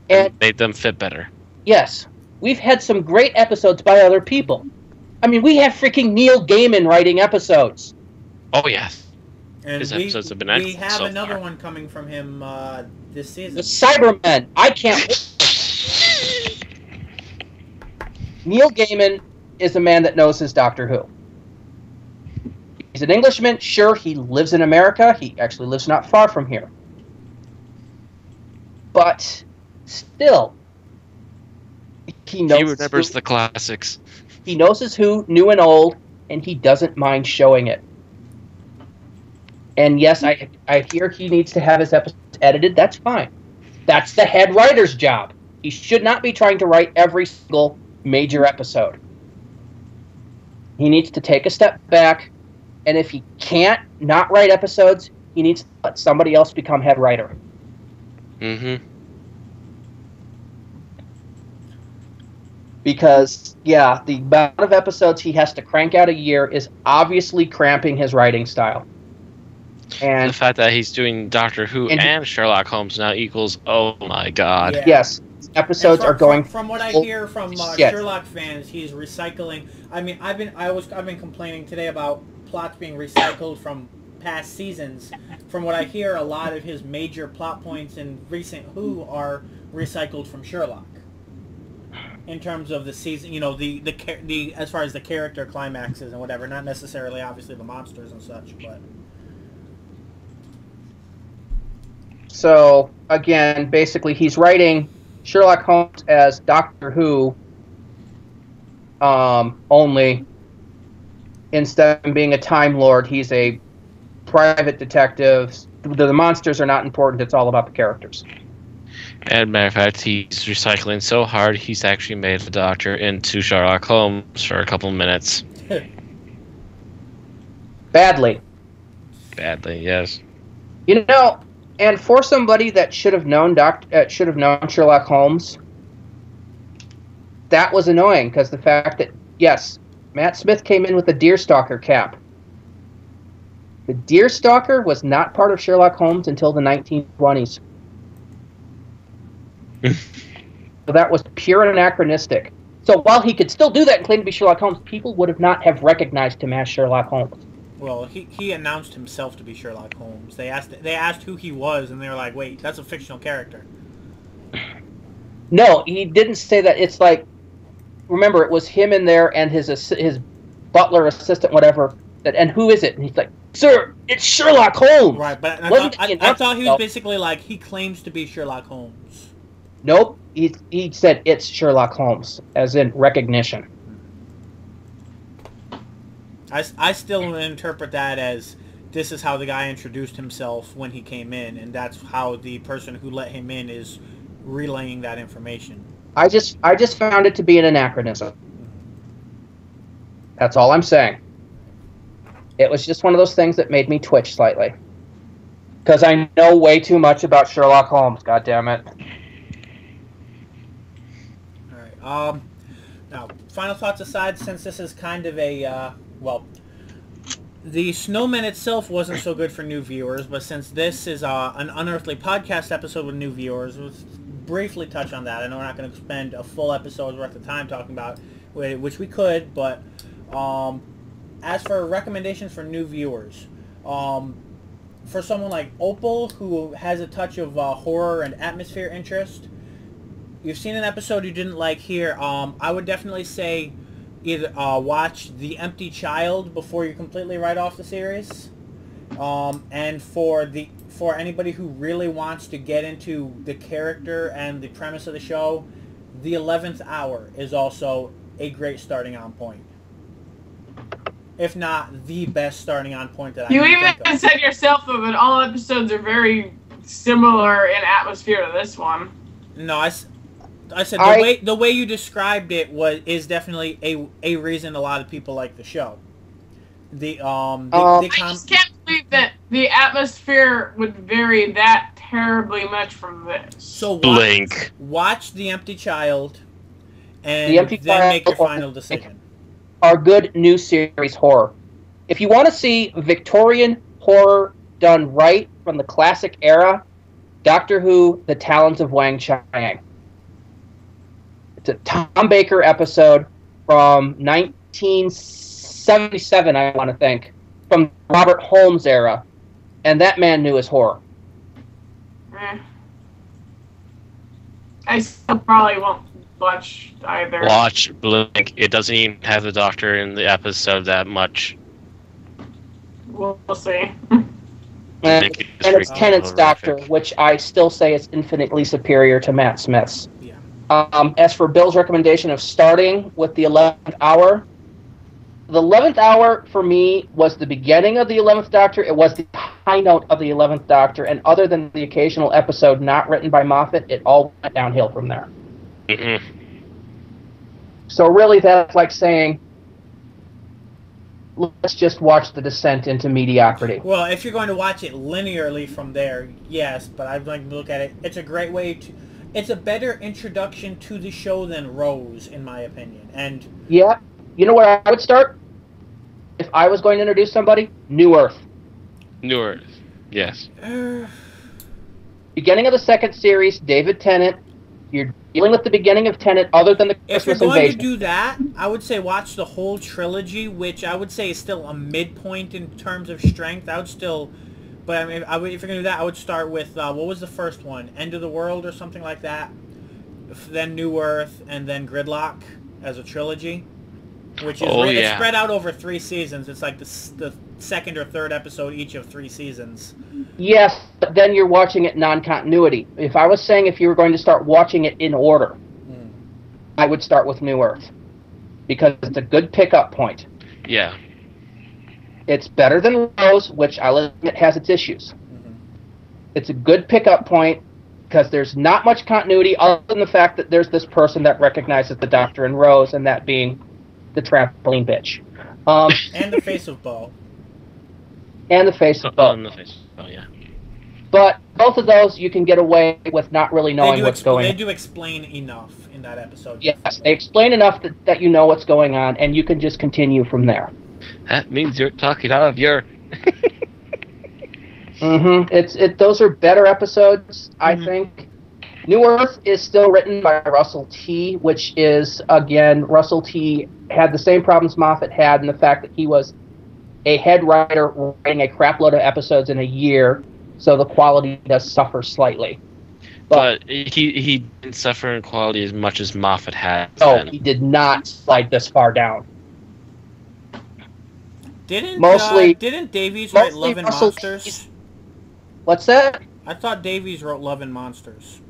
And made them fit better. Yes. We've had some great episodes by other people. I mean, we have freaking Neil Gaiman writing episodes. Oh, yes. And his episodes have been excellent. We have so another far. one coming from him this season. The Cybermen. I can't wait. Neil Gaiman is a man that knows his Doctor Who. He's an Englishman. Sure, he lives in America. He actually lives not far from here. But still, he knows. He remembers the classics. He knows his Who, new and old, and he doesn't mind showing it. And yes, I hear he needs to have his episodes edited. That's fine. That's the head writer's job. He should not be trying to write every single major episode. He needs to take a step back, and if he can't not write episodes, he needs to let somebody else become head writer. Mm-hmm. Because, yeah, the amount of episodes he has to crank out a year is obviously cramping his writing style. And the fact that he's doing Doctor Who and Sherlock Holmes now equals, oh my god. Yeah. Yes, episodes are going. From what I hear from Sherlock fans, he's recycling. I mean, I've been complaining today about plots being recycled from past seasons. From what I hear, a lot of his major plot points in recent Who are recycled from Sherlock. In terms of the season, the as far as the character climaxes and whatever, not necessarily obviously the monsters and such, but. So again, basically, he's writing Sherlock Holmes as Doctor Who. Only instead of being a Time Lord, he's a private detective. The monsters are not important. It's all about the characters. And matter of fact, he's recycling so hard, he's actually made the Doctor into Sherlock Holmes for a couple minutes. Badly, yes. And for somebody that should have known Sherlock Holmes, that was annoying because the fact that yes, Matt Smith came in with a Deerstalker cap. The Deerstalker was not part of Sherlock Holmes until the 1920s. So that was pure and anachronistic. So while he could still do that and claim to be Sherlock Holmes, people would not have recognized him as Sherlock Holmes. Well, he announced himself to be Sherlock Holmes. They asked who he was, and they were like, "Wait, that's a fictional character." No, he didn't say that. It's like, remember, it was him in there and his butler, assistant, whatever. And who is it? And he's like, "Sir, it's Sherlock Holmes. Right, but I Wasn't thought he was basically like, he claims to be Sherlock Holmes. Nope. He said it's Sherlock Holmes, as in recognition. I still interpret that as this is how the guy introduced himself when he came in, and that's how the person who let him in is relaying that information. I just found it to be an anachronism. That's all I'm saying. It was just one of those things that made me twitch slightly. Because I know way too much about Sherlock Holmes, goddammit. Alright, now, final thoughts aside, since this is kind of a, the Snowmen itself wasn't so good for new viewers, but since this is an Unearthly Podcast episode with new viewers, let's briefly touch on that. I know we're not going to spend a full episode's worth of time talking about it, which we could, but as for recommendations for new viewers, for someone like Opal, who has a touch of horror and atmosphere interest, you've seen an episode you didn't like here, I would definitely say either watch The Empty Child before you completely write off the series. And for anybody who really wants to get into the character and the premise of the show, The 11th Hour is also a great starting on point. If not the best starting on point that I can think of. You even said yourself, though, that all episodes are very similar in atmosphere to this one. No, I said the way you described it is definitely a reason a lot of people like the show. I just can't believe that the atmosphere would vary that terribly much from this. So watch The Empty Child, and then make your final decision. Our good new series horror. If you want to see Victorian horror done right from the classic era, Doctor Who: The Talons of Wang Chiang. It's a Tom Baker episode from 1977, I want to think, from Robert Holmes era, and that man knew his horror. I still probably won't watch either. Watch Blink. It doesn't even have the Doctor in the episode that much. We'll see. And it's Tennant's Doctor, which I still say is infinitely superior to Matt Smith's. Yeah. As for Bill's recommendation of starting with the 11th Hour, the 11th Hour for me was the beginning of the 11th Doctor. It was the high note of the 11th Doctor, and other than the occasional episode not written by Moffat, it all went downhill from there. Mm-hmm. So really, that's like saying, let's just watch the descent into mediocrity. Well, if you're going to watch it linearly from there, yes, but I'd like to look at it. It's a great way to... It's a better introduction to the show than Rose, in my opinion. And yeah, you know where I would start? If I was going to introduce somebody, New Earth. New Earth, yes. Beginning of the second series, David Tennant. You're dealing with the beginning of Tennant other than the Christmas If you're going invasion. to do that, I would say watch the whole trilogy, which I would say is still a midpoint in terms of strength. I would still... But I mean, if you're going to do that, I would start with, what was the first one? End of the World or something like that? Then New Earth, and then Gridlock as a trilogy. Which is it's spread out over 3 seasons. It's like the second or third episode each of 3 seasons. Yes, but then you're watching it non-continuity. If I was saying if you were going to start watching it in order, I would start with New Earth. Because it's a good pickup point. Yeah. It's better than Rose, which I'll admit has its issues. Mm-hmm. It's a good pickup point because there's not much continuity other than the fact that there's this person that recognizes the Doctor in Rose, and that being the trampoline bitch. And the face of Bo. And the face of Bo. Oh, yeah. But both of those you can get away with not really knowing what's going on. They do explain enough in that episode. Yes, they explain enough that you know what's going on, and you can just continue from there. That means you're talking out of your... Those are better episodes, I think. New Earth is still written by Russell T, which is, again, Russell T had the same problems Moffat had in the fact that he was a head writer writing a crap load of episodes in a year, so the quality does suffer slightly. But he didn't suffer in quality as much as Moffat had. No, he did not slide this far down. Didn't Davies write mostly Love and Russell Monsters? T's- What's that? I thought Davies wrote Love and Monsters.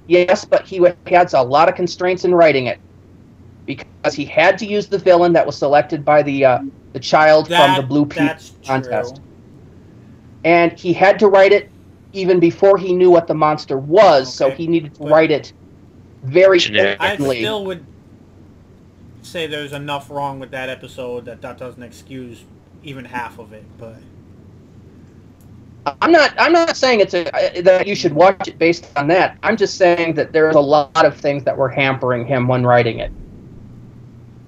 Yes, but he had a lot of constraints in writing it because he had to use the villain that was selected by the child from the Blue Peter contest, and he had to write it even before he knew what the monster was. So he needed to write it very Generic. I quickly. still would say there's enough wrong with that episode that doesn't excuse even half of it. But I'm not saying that you should watch it based on that. I'm just saying that there's a lot of things that were hampering him when writing it.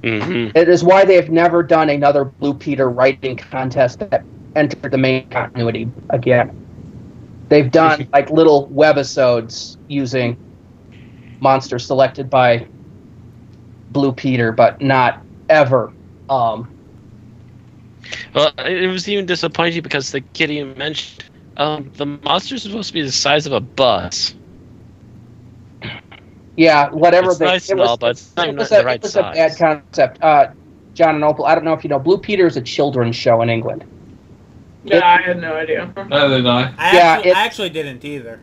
Mm-hmm. It is why they have never done another Blue Peter writing contest that entered the main continuity again. They've done like little webisodes using monsters selected by Blue Peter, but not ever. Well, it was even disappointing because the kid you mentioned, the monster's supposed to be the size of a bus. Yeah, whatever. It's nice and all, but it's not even the right it was size. a bad concept. John and Opal, I don't know if you know, Blue Peter is a children's show in England. Yeah, I had no idea. Neither did I. I actually didn't either.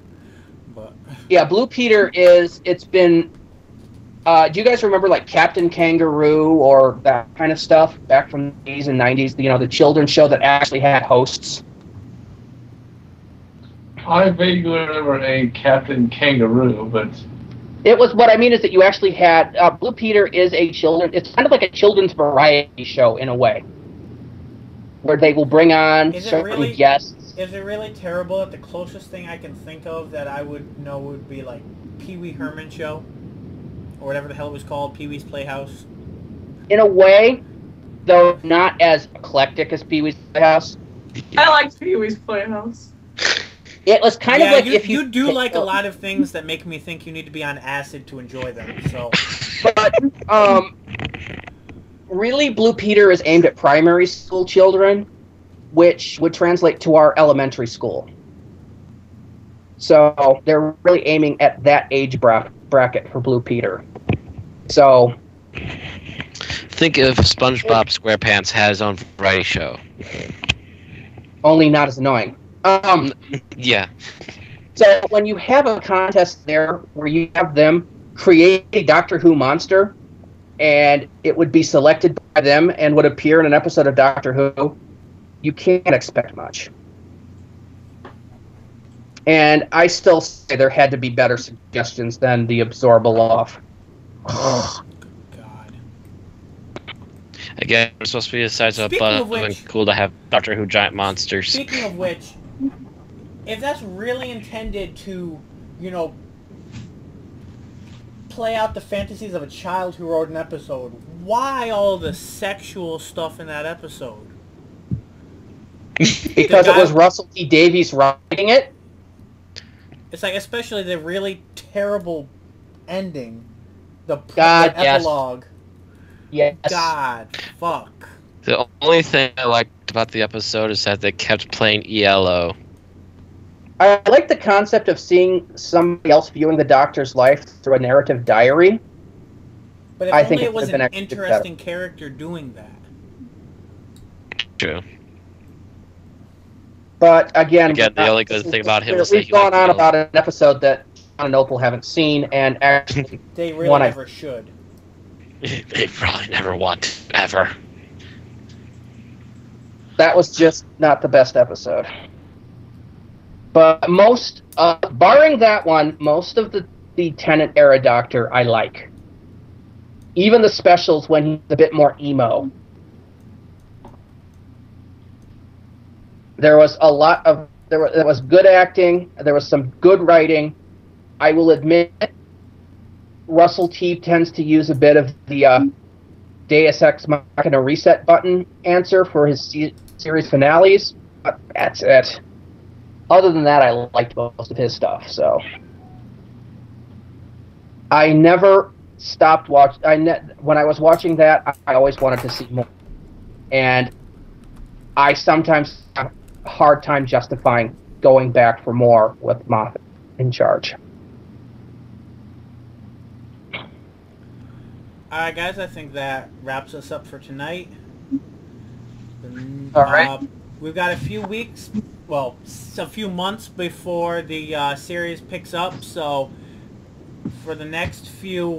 But Yeah, Blue Peter it's been... do you guys remember like Captain Kangaroo or that kind of stuff back from the 80s and 90s? You know, the children's show that actually had hosts? I vaguely remember a Captain Kangaroo, but It was, what I mean is that you actually had, Blue Peter is it's kind of like a children's variety show in a way, where they will bring on certain guests. is it really terrible that the closest thing I can think of that I would know would be like Pee-wee Herman show? Or whatever the hell it was called, Pee-wee's Playhouse? In a way, though not as eclectic as Pee-wee's Playhouse. I liked Pee-wee's Playhouse. It was kind of like if you do like a lot of things that make me think you need to be on acid to enjoy them. So, but really, Blue Peter is aimed at primary school children, which would translate to our elementary school. So they're really aiming at that age bracket for Blue Peter. So Think if SpongeBob SquarePants had his own variety show. only not as annoying. Yeah. So when you have a contest there where you have them create a Doctor Who monster, and it would be selected by them and would appear in an episode of Doctor Who, you can't expect much. And I still say there had to be better suggestions than the Absorbaloff. God. Again, we're supposed to be the size of a Speaking bus, of which- and cool to have Doctor Who giant monsters. Speaking of which, if that's really intended to, play out the fantasies of a child who wrote an episode, why all the sexual stuff in that episode? Because it was Russell T. Davies writing it? It's like, especially the really terrible ending. The yes. epilogue. Yes. God, fuck. The only thing I liked about the episode is that they kept playing ELO. I like the concept of seeing somebody else viewing the Doctor's life through a narrative diary. But if I only think it it was would've been an actually interesting character doing that. True. But again, The only good thing about him is that we've he gone liked on ELO. about an episode that John and Opal haven't seen, and actually, They really One I- never should. They probably never want to, ever. that was just not the best episode. But most, barring that one, most of the Tennant era Doctor I like. Even the specials when he's a bit more emo. There was there was good acting. There was some good writing. I will admit, Russell T tends to use a bit of the Deus Ex Machina reset button answer for his series finales. But that's it. Other than that, I liked most of his stuff. So I never stopped watching. When I was watching that, I always wanted to see more, and I sometimes have a hard time justifying going back for more with Moffat in charge. Alright guys, I think that wraps us up for tonight. All right. We've got a few weeks, well, a few months before the series picks up. So for the next few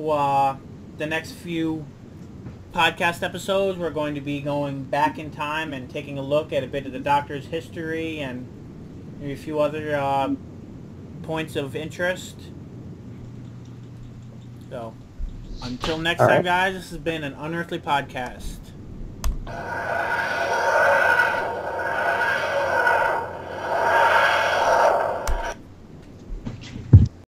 podcast episodes, we're going to be going back in time and taking a look at a bit of the Doctor's history and maybe a few other points of interest. So, until next time, guys, this has been an Unearthly Podcast.